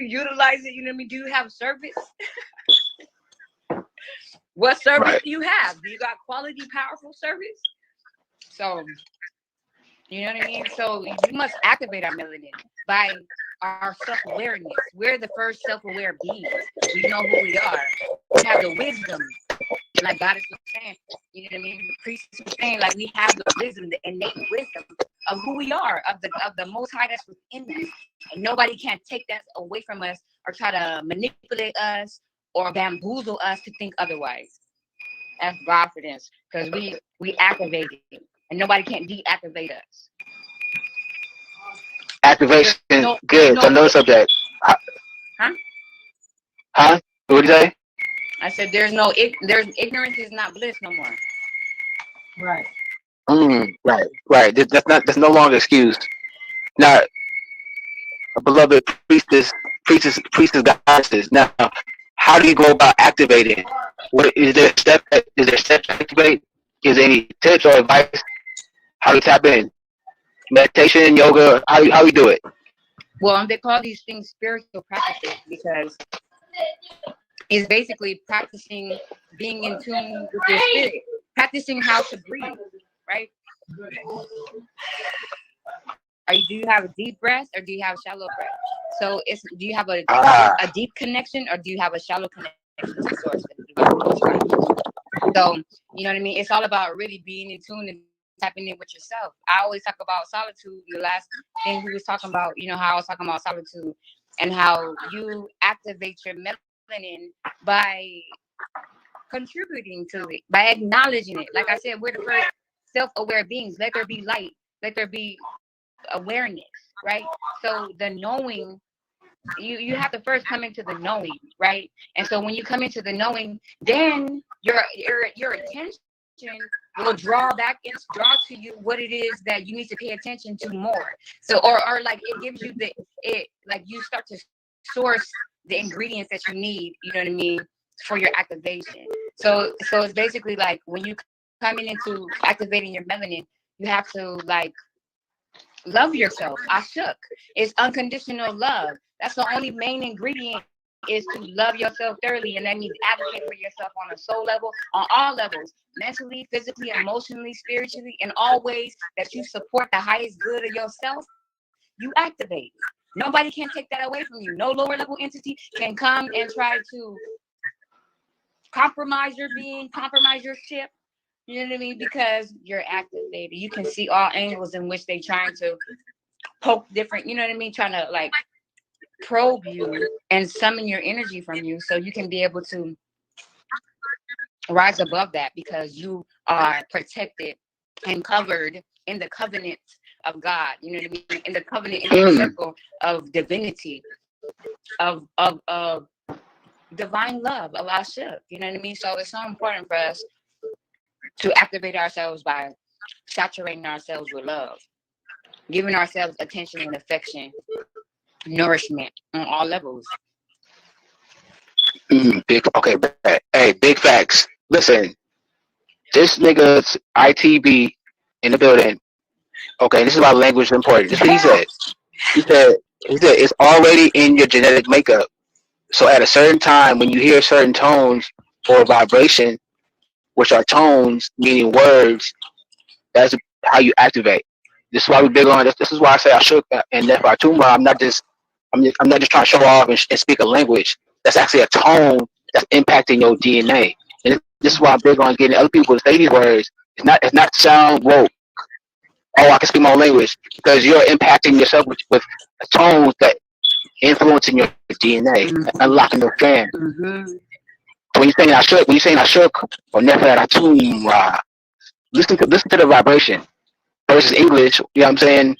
utilize it? You know what I mean? Do you have service? What service do you have? Do you got quality, powerful service? So, you know what I mean? So you must activate our melanin by our self-awareness. We're the first self-aware beings. We know who we are. We have the wisdom, like God is saying, you know what I mean? The priest was saying, like, we have the wisdom, the innate wisdom of who we are, of the Most High that's within us, and nobody can take that away from us or try to manipulate us or bamboozle us to think otherwise. That's confidence, because we activate it, and nobody can deactivate us. Activation, good. So no subject. Huh? Huh? What did you say? I said there's ignorance is not bliss no more. Right. Right. That's no longer excused. Now, beloved goddesses. Now, how do you go about activating? What is there steps to activate? Is there any tips or advice? How do you tap in? Meditation, yoga, how you do it? Well, they call these things spiritual practices because it's basically practicing being in tune with your spirit, practicing how to breathe, right? Do you have a deep breath or do you have shallow breath? So do you have a deep connection or do you have a shallow connection to source? So, you know what I mean? It's all about really being in tune and tapping in with yourself. I always talk about solitude. The last thing we was talking about, you know, how I was talking about solitude and how you activate your melanin by contributing to it, by acknowledging it. Like I said, we're the first self-aware beings. Let there be light. Let there be awareness, right? So the knowing, you have to first come into the knowing, right? And so when you come into the knowing, then your attention will draw to you what it is that you need to pay attention to more. So or like it gives you like you start to source the ingredients that you need, you know what I mean, for your activation. So it's basically like when you coming into activating your melanin, you have to like love yourself. I shook. It's unconditional love. That's the only main ingredient, is to love yourself thoroughly, and that means advocate for yourself on a soul level, on all levels, mentally, physically, emotionally, spiritually, in all ways that you support the highest good of yourself. You activate. Nobody can take that away from you. No lower level entity can come and try to compromise your being, compromise your ship. You know what I mean? Because you're activated. You can see all angles in which they're trying to poke different, you know what I mean? Trying to like probe you and summon your energy from you so you can be able to rise above that, because you are protected and covered in the covenant of God. You know what I mean? In the covenant, in the circle of divinity, of divine love, of Ashuk. You know what I mean? So it's so important for us to activate ourselves by saturating ourselves with love, giving ourselves attention and affection, nourishment on all levels. Big facts. Listen, this nigga's ITB in the building. Okay, this is why language is important. This is what he said. He said it's already in your genetic makeup. So at a certain time, when you hear certain tones or vibration, which are tones meaning words, that's how you activate. This is why we big on this. This is why I say I shook and that Fatuma. I'm not just trying to show off and speak a language. That's actually a tone that's impacting your DNA. And this is why I'm big on getting other people to say these words. It's not to sound woke. Oh, I can speak my own language, because you're impacting yourself with tones that influencing your DNA, unlocking your fan. So when you're saying I shook or never had Atum, listen to the vibration versus English. You know what I'm saying?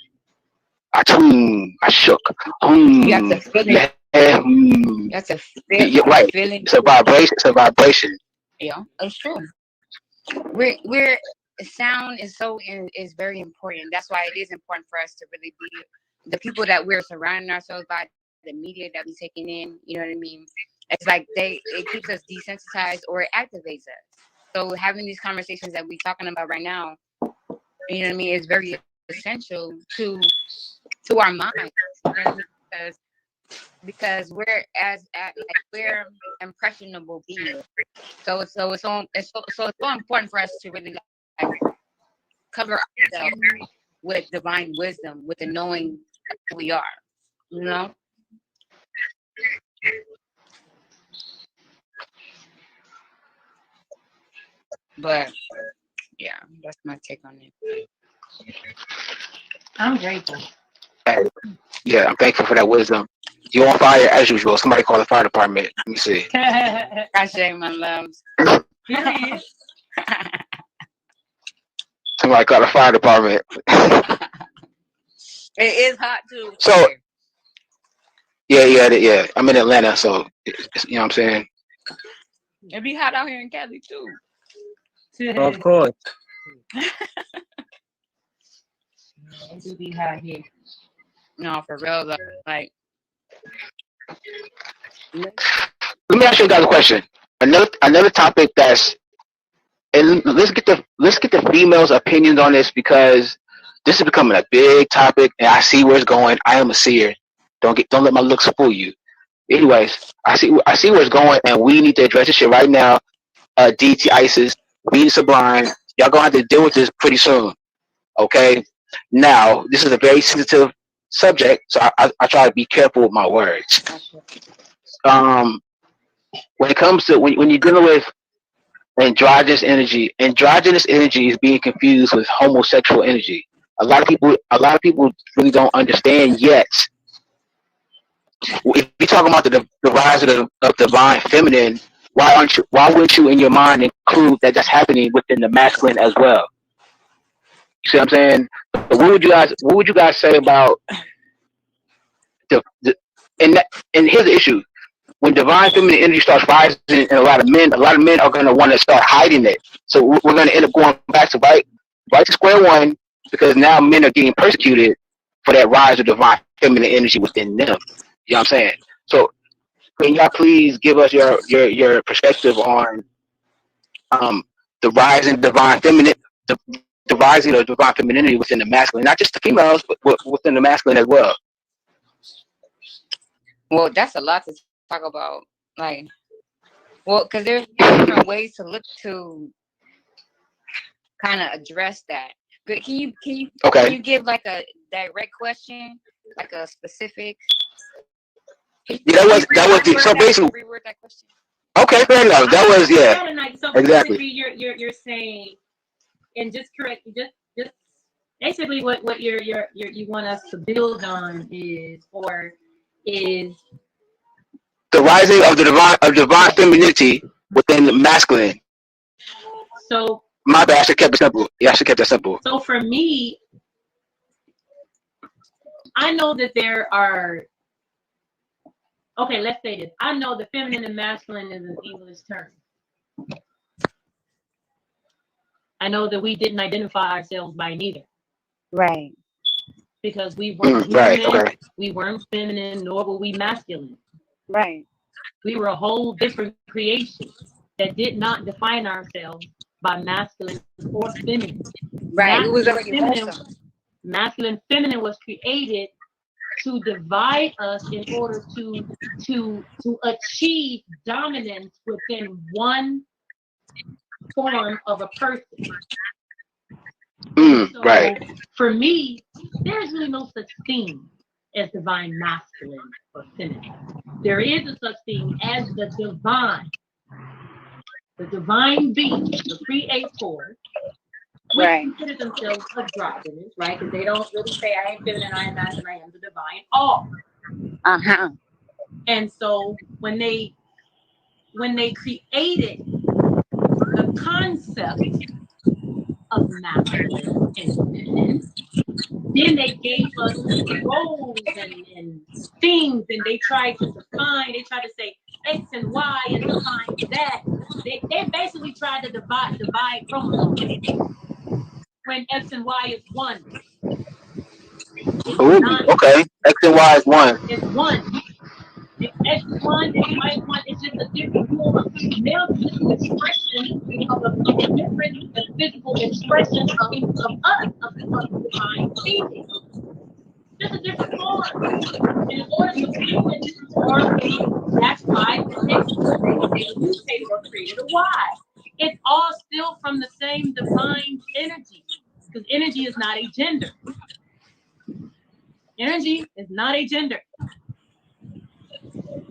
I shook. You have to feel it. You have to feel. You're right. Feeling. It's a vibration. It's a vibration. Yeah, it's true. Sound is very important. That's why it is important for us to really be the people that we're surrounding ourselves by, the media that we're taking in. You know what I mean? It's like it keeps us desensitized or it activates us. So having these conversations that we're talking about right now, you know what I mean, is very essential to our minds. You know what I mean? Because we're impressionable beings. So it's so important for us to really like cover ourselves with divine wisdom, with the knowing who we are. You know. But yeah, that's my take on it. I'm grateful. Hey, yeah, I'm thankful for that wisdom. You on fire as usual. Somebody call the fire department. Let me see. I share my loves. Period. Somebody call the fire department. It is hot too. So yeah. I'm in Atlanta, so you know what I'm saying. It be hot out here in Cali too. Of course. It do be hot here. No, for real though. Like, Let me ask you guys a question. Another topic that's, and let's get the females' opinions on this, because this is becoming a big topic, and I see where it's going. I am a seer. Don't let my looks fool you. Anyways, I see where it's going, and we need to address this shit right now. DT ISIS, Being Sublime, y'all gonna have to deal with this pretty soon. Okay. Now, this is a very sensitive subject, so I try to be careful with my words. When it comes to when you're dealing with androgynous energy is being confused with homosexual energy. A lot of people really don't understand yet. If you're talking about the rise of divine feminine, why wouldn't you in your mind include that that's happening within the masculine as well? You see what I'm saying? What would you guys say about the and here's the issue. When divine feminine energy starts rising in a lot of men are going to want to start hiding it. So we're going to end up going back to right to square one, because now men are getting persecuted for that rise of divine feminine energy within them. You know what I'm saying? So can y'all please give us your perspective on the rising divine feminine, the rising of divine femininity within the masculine, not just the females, but within the masculine as well. well, that's a lot to talk about. Like, well, because there's different ways to look to kind of address that. But can you give like a direct question, like a specific? Yeah, that was the, so basically. Reword that question. Okay, fair enough. That was So exactly. You're saying, and just correct, just basically what you want us to build on is the rising of divine femininity within the masculine. So my bad, I should kept it simple. Yeah, I should kept it simple. So for me, I know that there are. Okay, let's say this. I know the feminine and masculine is an English term. I know that we didn't identify ourselves by neither. Right. Because we weren't we weren't feminine, nor were we masculine. Right. We were a whole different creation that did not define ourselves by masculine or feminine. Right. It was already masculine, feminine was created to divide us in order to achieve dominance within one form of a person. Right. For me, there's really no such thing as divine masculine or feminine. There is a such thing as the divine being, the creator, which consider themselves androgynous, right? Because they don't really say I am feminine, I am masculine, I am the divine all. And so when they created the concept of masculine and feminine, then they gave us roles and things, and they tried to say X and Y and define that. They basically tried to divide chromosomes when X and Y is one. Okay. X and Y is one. It's one. If X is one and Y is one, it's just a different form of male physical expression of a different physical expression of us, of the divine being. Just a different form. And in order to be in this form, that's why the mutated or created a Y. It's all still from the same divine energy. Because energy is not a gender. Energy is not a gender.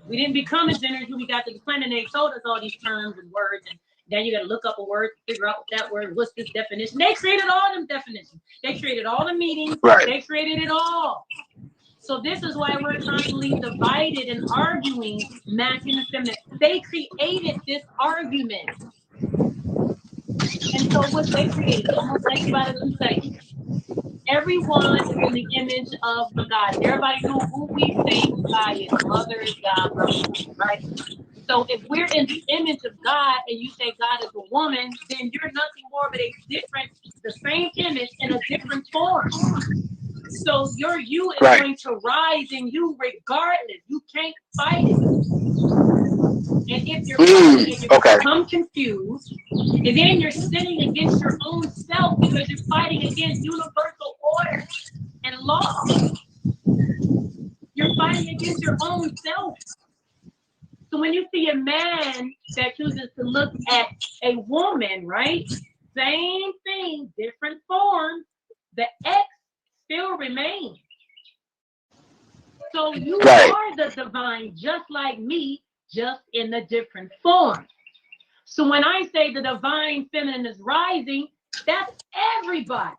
We didn't become a gender until we got to the planet and they told us all these terms and words and Then you got to look up a word, figure out what that word, what's this definition. They created all them definitions. They created all the meanings. Right. They created it all. So this is why we're constantly divided and arguing masculine and feminine. They created this argument. And so what they created, almost like Bible say, everyone is in the image of the God. Everybody know who we say God is. Mother is God, brother, right? So if we're in the image of God and you say God is a woman, then you're nothing more but the same image in a different form. So your you is Right. going to rise in you regardless. You can't fight it. And if you're fighting it, you become confused. And then you're sinning against your own self because you're fighting against universal order and law. You're fighting against your own self. So when you see a man that chooses to look at a woman, right? Same thing, different form, the X still remains. So you are the divine, just like me, just in a different form. So when I say the divine feminine is rising, that's everybody.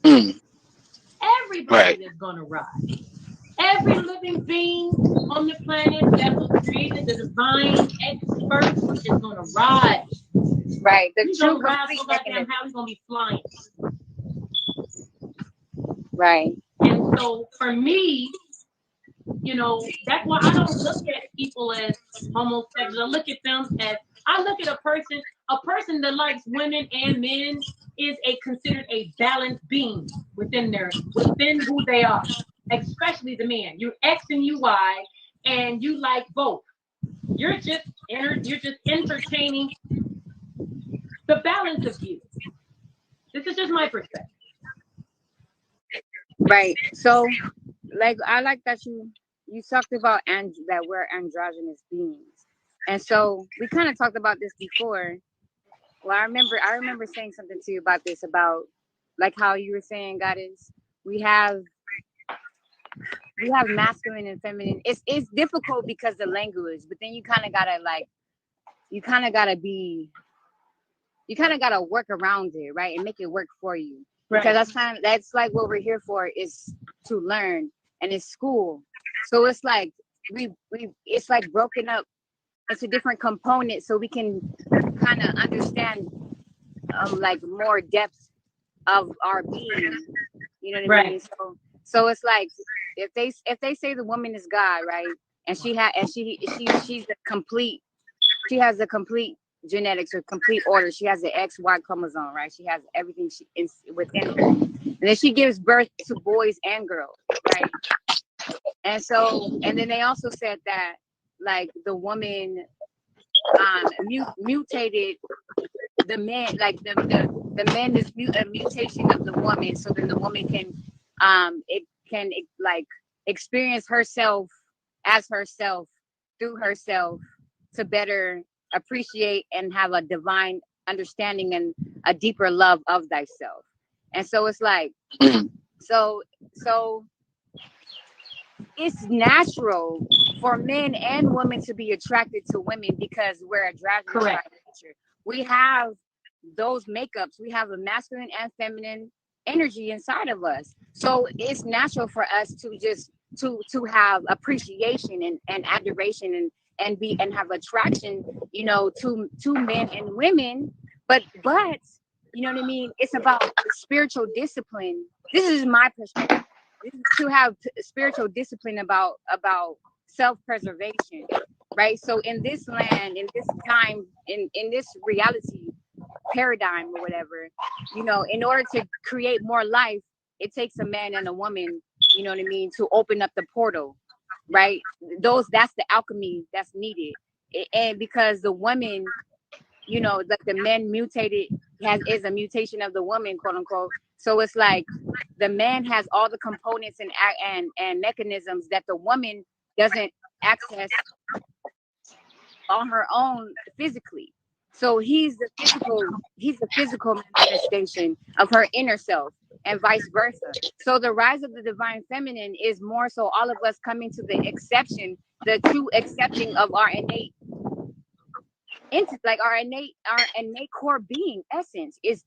Everybody is going to rise. Every living being on the planet that was created, the divine expert is going to rise. Right. He's going to rise so goddamn how he's going to be flying. Right. And so for me, you know, that's why I don't look at people as homosexual. I look at them as, I look at a person that likes women and men is considered a balanced being within who they are, especially the men. You're X and you Y, and you like both. You're just entertaining the balance of you. This is just my perspective. Right. So, like, I like that you talked about that we're androgynous beings, and so we kind of talked about this before. Well, I remember saying something to you about this, about like how you were saying, Goddess, we have masculine and feminine. It's difficult because the language, but then you kind of gotta work around it, right, and make it work for you. Right. Because that's like what we're here for, is to learn, and it's school. So it's like it's like broken up into different components, so we can kind of understand like more depth of our being. You know what I mean? So it's like if they say the woman is God, right, and she's a complete, she has a complete genetics or complete order. She has the XY chromosome, right? She has everything within her, and then she gives birth to boys and girls, right? And then they also said that like the woman mutated the man, like the man is a mutation of the woman, so then the woman can like experience herself as herself through herself to better appreciate and have a divine understanding and a deeper love of thyself. And so it's like so it's natural for men and women to be attracted to women because we're androgynous by nature. We have those makeups. We have a masculine and feminine energy inside of us. So it's natural for us to just to have appreciation and adoration and have attraction, you know, to men and women. But you know what I mean? It's about spiritual discipline. This is my perspective. To have spiritual discipline about self-preservation, right? So in this land, in this time, in this reality paradigm or whatever, you know, in order to create more life, it takes a man and a woman, you know what I mean, to open up the portal, right? That's the alchemy that's needed. And because the woman, you know, like the men mutated is a mutation of the woman, quote unquote. So it's like the man has all the components and mechanisms that the woman doesn't access on her own physically. So he's the physical manifestation of her inner self, and vice versa. So the rise of the divine feminine is more so all of us coming to the true accepting of our innate like our innate core being essence is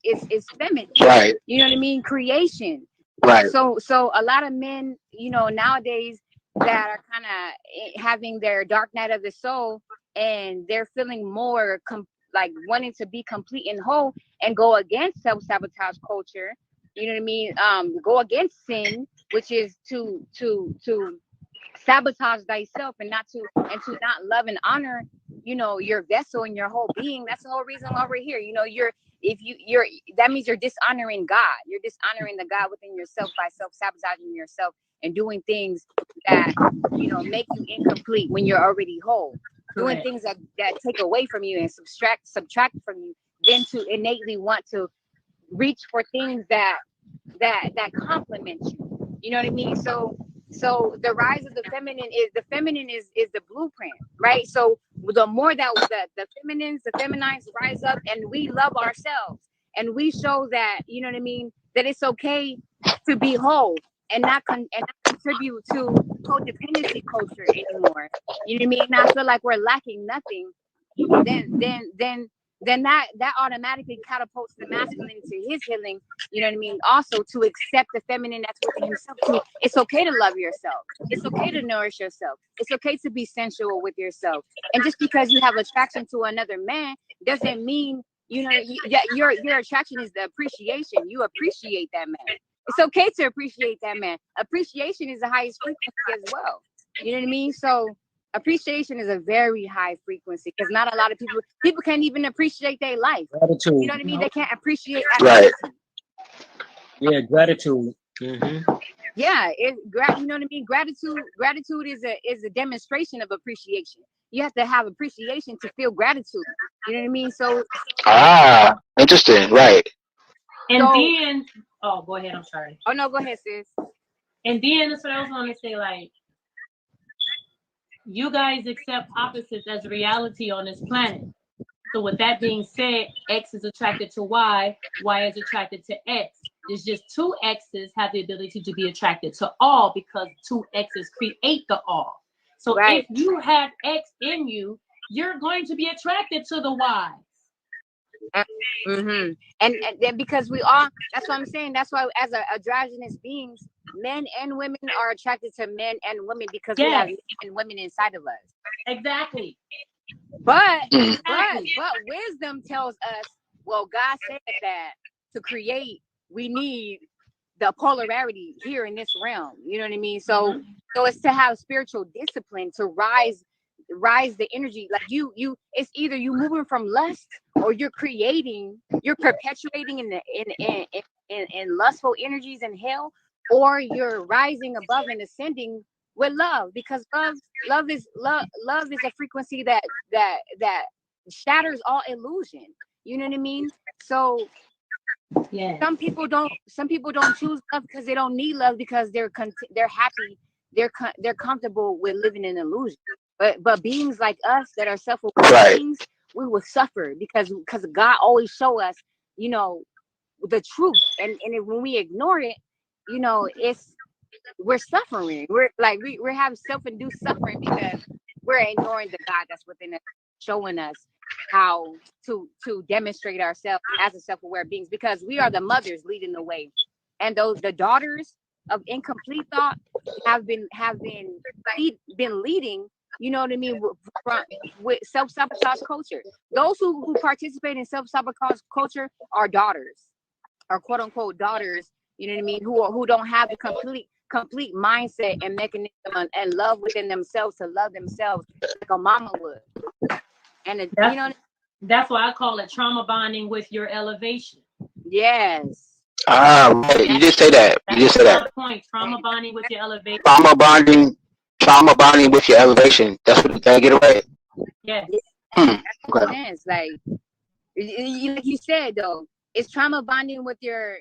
feminine. Right. You know what I mean? Creation. Right. So a lot of men, nowadays that are kind of having their dark night of the soul, and they're feeling more like wanting to be complete and whole, and go against self-sabotage culture. You know what I mean? Go against sin, which is to sabotage thyself, and to not love and honor, your vessel and your whole being. That's the whole reason why we're here. You're that means you're dishonoring God. You're dishonoring the God within yourself by self-sabotaging yourself and doing things that make you incomplete when you're already whole. Doing things that take away from you and subtract from you, then to innately want to reach for things that complement you. You know what I mean? So the rise of the feminine is the blueprint, right? So the more that the feminines rise up, and we love ourselves, and we show that, you know what I mean, that it's okay to be whole and not contribute to codependency culture anymore. You know what I mean? And I feel like we're lacking nothing. Then that automatically catapults the masculine into his healing. You know what I mean? Also to accept the feminine that's within himself too. It's okay to love yourself. It's okay to nourish yourself. It's okay to be sensual with yourself. And just because you have attraction to another man doesn't mean your attraction is the appreciation. You appreciate that man. It's okay to appreciate that man. Appreciation is the highest frequency as well. You know what I mean? So appreciation is a very high frequency, because not a lot of people can't even appreciate their life. Gratitude. You know what I mean? They can't appreciate Right. Yeah, gratitude. Mm-hmm. Yeah, you know what I mean? Gratitude is a demonstration of appreciation. You have to have appreciation to feel gratitude. You know what I mean? So Interesting. Right. And then, oh, go ahead. I'm sorry. Oh no, go ahead, sis. And then that's what I was going to say. Like, you guys accept opposites as reality on this planet. So with that being said, X is attracted to Y is attracted to X. There's just two X's have the ability to be attracted to all, because two X's create the all. So if you have X in you, you're going to be attracted to the Y. Mm-hmm. And then because we all, that's what I'm saying. That's why as androgynous beings, men and women are attracted to men and women, because we have men and women inside of us. Exactly. But wisdom tells us, well, God said that to create, we need the polarity here in this realm. You know what I mean? So it's to have spiritual discipline, to rise the energy. Like you it's either you moving from lust, or you're perpetuating in lustful energies in hell, or you're rising above and ascending with love, because love is a frequency that shatters all illusion. You know what I mean? So some people don't choose love because they don't need love, because they're happy, they're comfortable with living in illusion. But beings like us that are self-aware beings, we will suffer because God always show us, the truth, and when we ignore it, we're suffering. We're like we're having self-induced suffering because we're ignoring the God that's within us, showing us how to demonstrate ourselves as a self-aware beings, because we are the mothers leading the way, and the daughters of incomplete thought have been leading. You know what I mean? With self-sabotage culture. Those who participate in self-sabotage culture are daughters, or quote unquote daughters. You know what I mean? Who don't have the complete mindset and mechanism and love within themselves to love themselves like a mama would. And that's why I call it trauma bonding with your elevation. Yes. Right. You just say that. You just say that. Point. Trauma bonding with your elevation. Trauma bonding with your elevation. That's what you gotta get it right. Yes. That makes sense. Like you said though, it's trauma bonding with your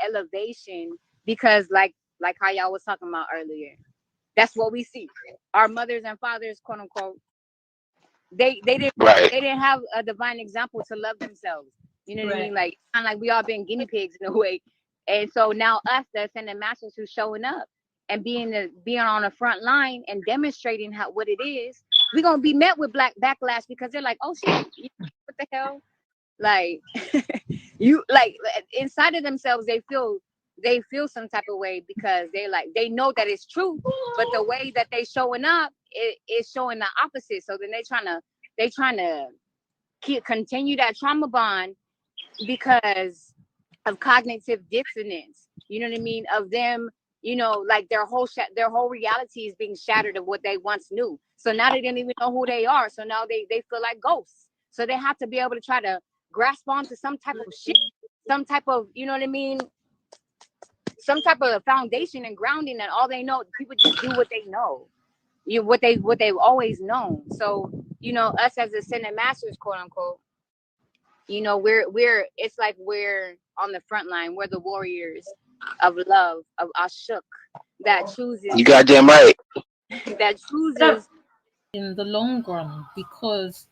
elevation, because like how y'all was talking about earlier, that's what we see. Our mothers and fathers, quote unquote, they didn't have a divine example to love themselves. You know what I mean? Like kind of like we all been guinea pigs in a way. And so now us, the ascended masters, who's showing up and being on the front line and demonstrating what it is we're gonna be met with black backlash because they're like, oh shit, what the hell? Like you like inside of themselves they feel some type of way because they know that it's true, but the way that they showing up is showing the opposite. So then they trying to continue that trauma bond because of cognitive dissonance. You know what I mean? Of them, like their whole reality is being shattered of what they once knew. So now they didn't even know who they are. So now they feel like ghosts. So they have to be able to try to grasp onto some type of shit, some type of, you know what I mean? Some type of foundation and grounding, and all they know, people just do what they know. What they've always known. So, us as ascended masters, quote unquote, we're it's like we're on the front line. We're the warriors of love, of Ashuk, that chooses. You goddamn right. That chooses in the long run, because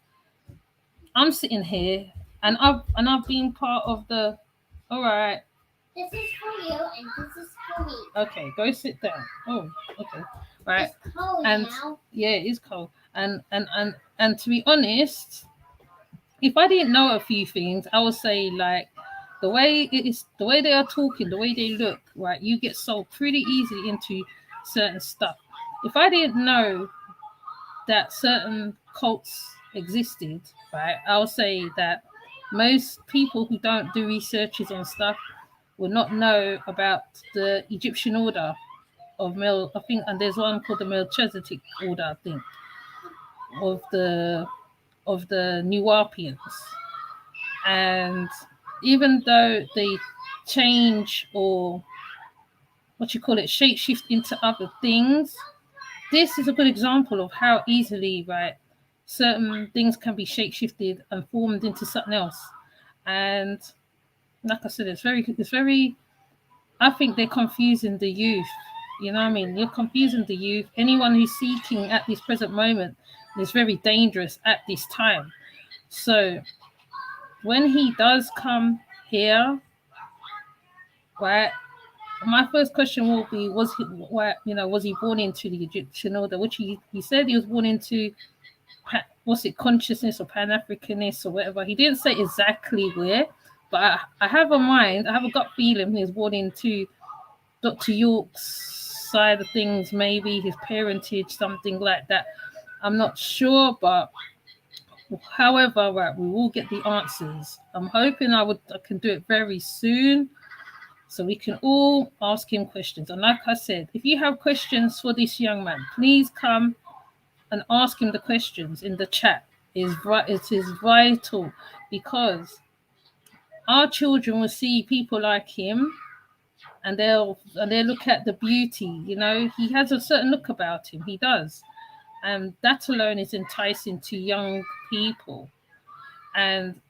I'm sitting here and I've been part of the. All right. This is for you and this is for me. Okay, go sit down. Oh, okay. Right. It's cold And now. yeah, it is cold. And to be honest, if I didn't know a few things, I would say like the way they are talking, the way they look, right? You get sold pretty easily into certain stuff. If I didn't know that certain cults existed, right, I'll say that most people who don't do researches on stuff will not know about the Egyptian order of I think, and there's one called the Melchizedek order, I think, of the Nuwapians. And even though they change or shape shift into other things, this is a good example of how easily, right, certain things can be shape shifted and formed into something else. And like I said, it's very. I think they're confusing the youth. You know what I mean? You're confusing the youth. Anyone who's seeking at this present moment is very dangerous at this time. So when he does come here, right, my first question will be: was he born into the Egyptian order? Which he said he was born into. What's it, consciousness or Pan-Africanist or whatever? He didn't say exactly where, but I have a mind. I have a gut feeling he was born into Dr. York's side of things, maybe his parentage, something like that. I'm not sure, but however, right, we will get the answers. I'm hoping I can do it very soon, so we can all ask him questions. And like I said, if you have questions for this young man, please come and ask him the questions in the chat. It is vital, because our children will see people like him and they'll look at the beauty. He has a certain look about him. He does. And that alone is enticing to young people. And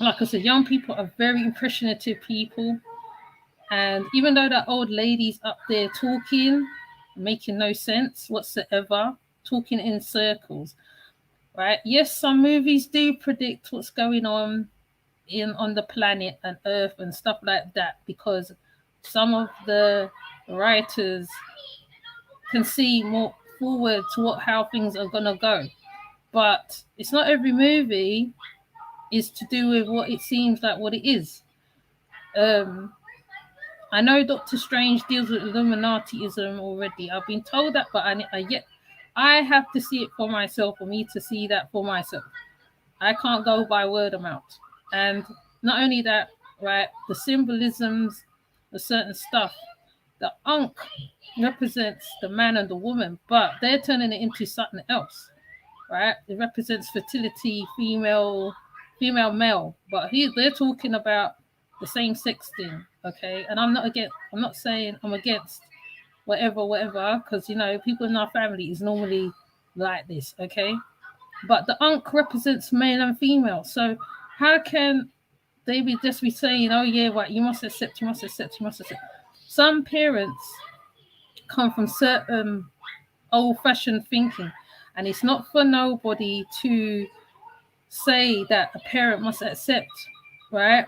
like I said, young people are very impressionative people. And even though that old lady's up there talking, making no sense whatsoever, talking in circles, right? Yes, some movies do predict what's going on on the planet and Earth and stuff like that, because some of the writers can see more forward to how things are gonna go. But it's not every movie is to do with what it seems like what it is. I know Doctor Strange deals with Illuminatiism already. I've been told that, but I have to see it for myself, for me to see that for myself. I can't go by word of mouth. And not only that, right, the symbolisms, the certain stuff, the Ankh represents the man and the woman, but they're turning it into something else, right? It represents fertility, female, male, but they're talking about the same sex thing, okay? And I'm not saying I'm against whatever, because people in our family is normally like this, okay? But the Ankh represents male and female, so how can they just be saying, oh yeah, what, you must accept. Some parents come from certain old-fashioned thinking, and it's not for nobody to say that a parent must accept, right?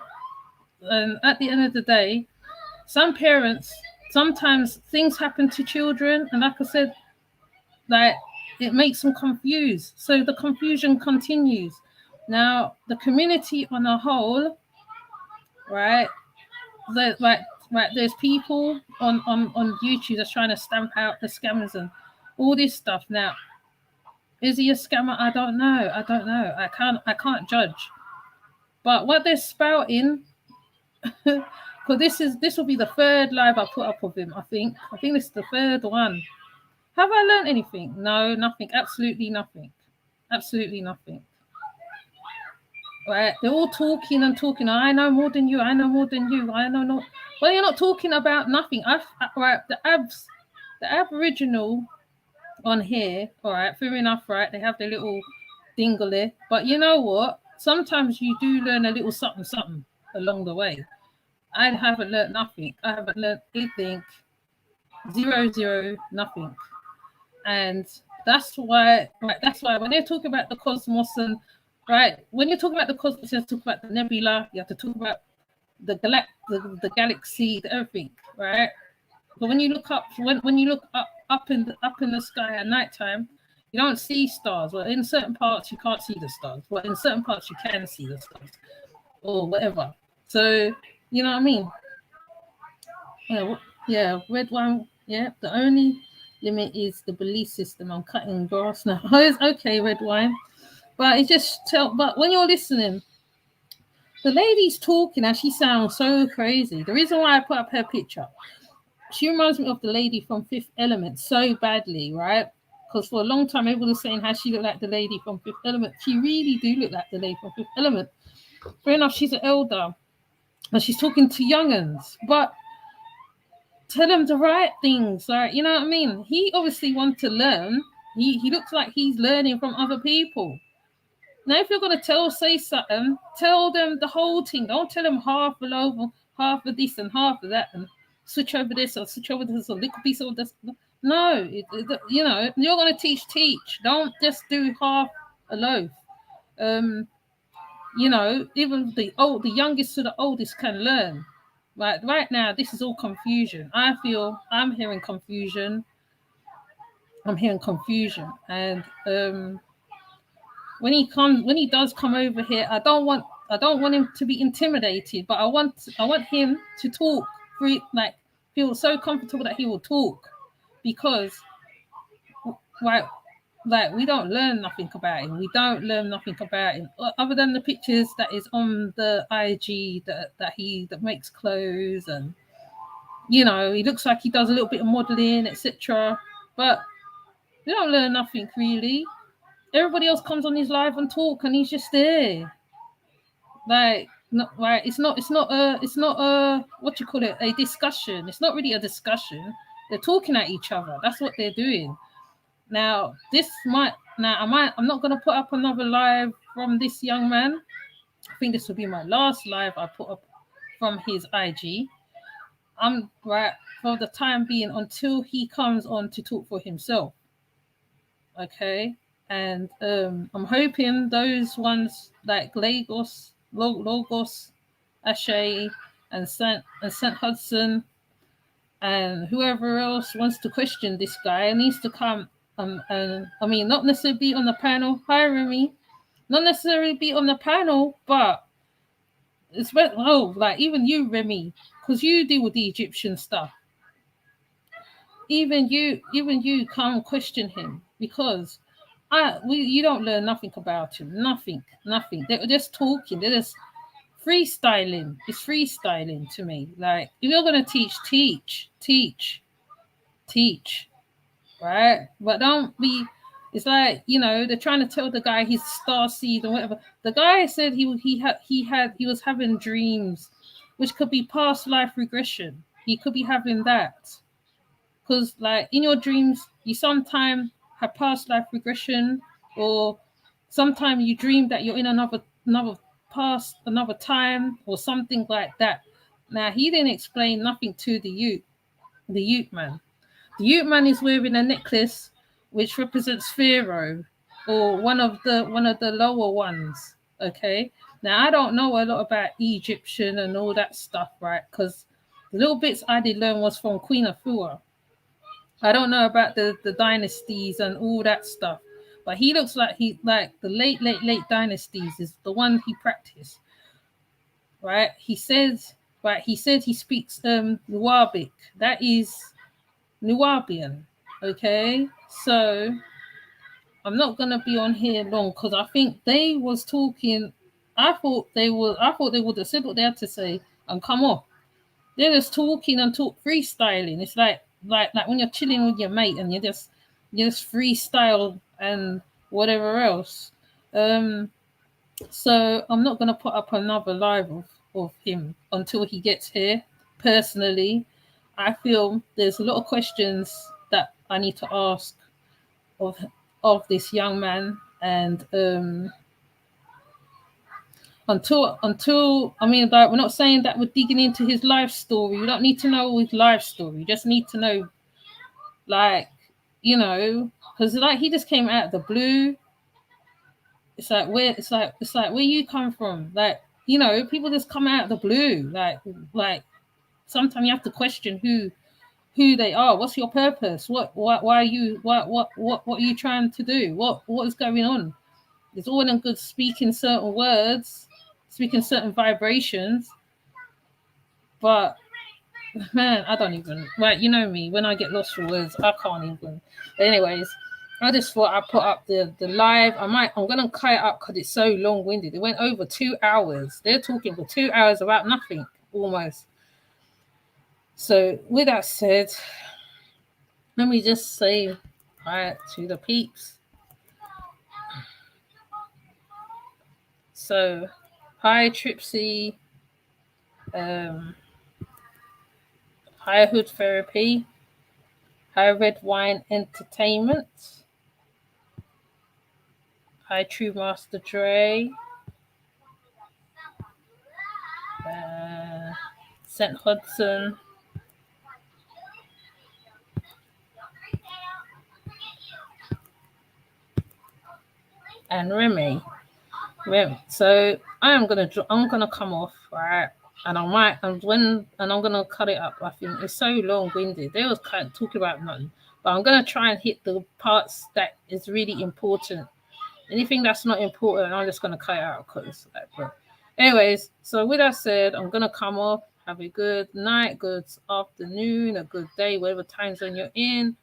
And at the end of the day, some parents, sometimes things happen to children, and like I said, like it makes them confused. So the confusion continues. Now, the community on a whole, right? Right. There's people on YouTube that's trying to stamp out the scammers and all this stuff. Now, is he a scammer? I don't know. I can't judge. But what they're spouting, because this will be the third live I put up of him. I think this is the third one. Have I learned anything? No, nothing. Absolutely nothing. Absolutely nothing. Right? They're all talking and talking. I know more than you. I know more than you. I know not. Well, you're not talking about nothing. Right? The Aboriginal on here. All right. Fair enough. Right? They have their little dingle. But you know what? Sometimes you do learn a little something along the way. I haven't learned nothing. I haven't learned anything. Zero, nothing. And that's why when they're talking about the cosmos and right, when you're talking about the cosmos, you have to talk about the nebula, you have to talk about the galaxy, the everything, right? But when you look up, when you look up in the sky at nighttime, you don't see stars. Well, in certain parts you can't see the stars, but in certain parts you can see the stars, or whatever. So you know what I mean? Yeah, red one. Yeah, the only limit is the belief system. I'm cutting grass now. It's okay, red wine. But it just but when you're listening, the lady's talking and she sounds so crazy. The reason why I put up her picture, she reminds me of the lady from Fifth Element so badly, right? Because for a long time everyone was saying how she looked like the lady from Fifth Element. She really do look like the lady from Fifth Element. Fair enough, she's an elder and she's talking to young'uns, but tell him the right things, like, you know what I mean? He obviously wants to learn. He looks like he's learning from other people. Now, if you're gonna say something, tell them the whole thing. Don't tell them half of this and half of that, and switch over this or switch over this or little piece of this. No, you know, you're gonna teach. Don't just do half a loaf. You know, even the youngest to the oldest can learn. Right now, this is all confusion. I feel I'm hearing confusion. And when he does come over here, I don't want him to be intimidated, but I want him to talk free, like feel so comfortable that he will talk, because right. Like, we don't learn nothing about him. We don't learn nothing about him other than the pictures that is on the IG that makes clothes, and you know, he looks like he does a little bit of modeling, etc. But we don't learn nothing really. Everybody else comes on his live and talk, and he's just there. Like, not right. It's not a what you call it, a discussion. It's not really a discussion. They're talking at each other. That's what they're doing. Now, I'm not going to put up another live from this young man. I think this will be my last live I put up from his IG. I'm right for the time being until he comes on to talk for himself. Okay. And I'm hoping those ones like Logos, Ashay, and St. Hudson, and whoever else wants to question this guy needs to come. And I mean, not necessarily be on the panel. Hi, Remy. Not necessarily be on the panel, but it's like even you, Remy, because you deal with the Egyptian stuff. Even you can't question him, because you don't learn nothing about him. Nothing. They're just talking. They're just freestyling. It's freestyling to me. Like, if you're gonna teach, right? But don't be. It's like, you know, they're trying to tell the guy he's star seed or whatever. The guy said he was having dreams, which could be past life regression. He could be having that, because like in your dreams, you sometimes have past life regression, or sometimes you dream that you're in another past, another time, or something like that. Now, he didn't explain nothing to the Ute man. The Ute man is wearing a necklace which represents Pharaoh, or one of the lower ones. Okay. Now, I don't know a lot about Egyptian and all that stuff, right? Because the little bits I did learn was from Queen Afua. I don't know about the dynasties and all that stuff, but he looks like he like the late dynasties is the one he practiced, right? He said he speaks Nuwabic. That is Nuwabian. Okay, so I'm not gonna be on here long because I think they was talking. I thought they would have said what they had to say and come off. They're just talking and freestyling. It's like when you're chilling with your mate and you just freestyle and whatever else. So I'm not gonna put up another live of him until he gets here. Personally, I feel there's a lot of questions that I need to ask of this young man, and until I mean, like, we're not saying that we're digging into his life story. You don't need to know his life story. You just need to know, like, because like he just came out of the blue. It's like where you come from. Like, people just come out of the blue. Like sometimes you have to question who they are. What's your purpose? Why are you what are you trying to do? What is going on? It's all in good speaking certain words, speaking certain vibrations, but man, I don't even, like, you know me, when I get lost for words, I can't even. But anyways, I just thought I'd put up the live. I'm gonna cut it up because it's so long-winded. It went over 2 hours. They're talking for 2 hours about nothing almost. So with that said, let me just say hi to the peeps. So hi Tripsy, hi Hood Therapy, hi Red Wine Entertainment, hi True Master Dre, St. Hudson, and Remy. So I'm gonna come off, right? And I'm gonna cut it up. I think it's so long-winded. They was kind of talking about nothing, but I'm gonna try and hit the parts that is really important. Anything that's not important, I'm just gonna cut it out because, like, bro. Anyways, so with that said, I'm gonna come off. Have a good night, good afternoon, a good day, whatever time zone you're in,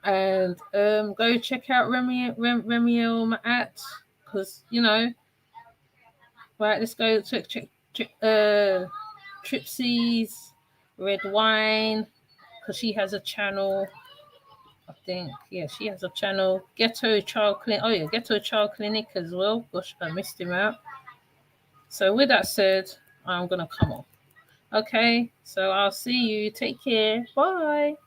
and go check out Remiel Maat, because right. Let's go check Tripsy's Red Wine, because she has a channel. I think, yeah, she has a channel. Ghetto Child Clinic. Oh yeah, Ghetto Child Clinic as well. Gosh, I missed him out. So with that said, I'm gonna come off. Okay, so I'll see you. Take care. Bye.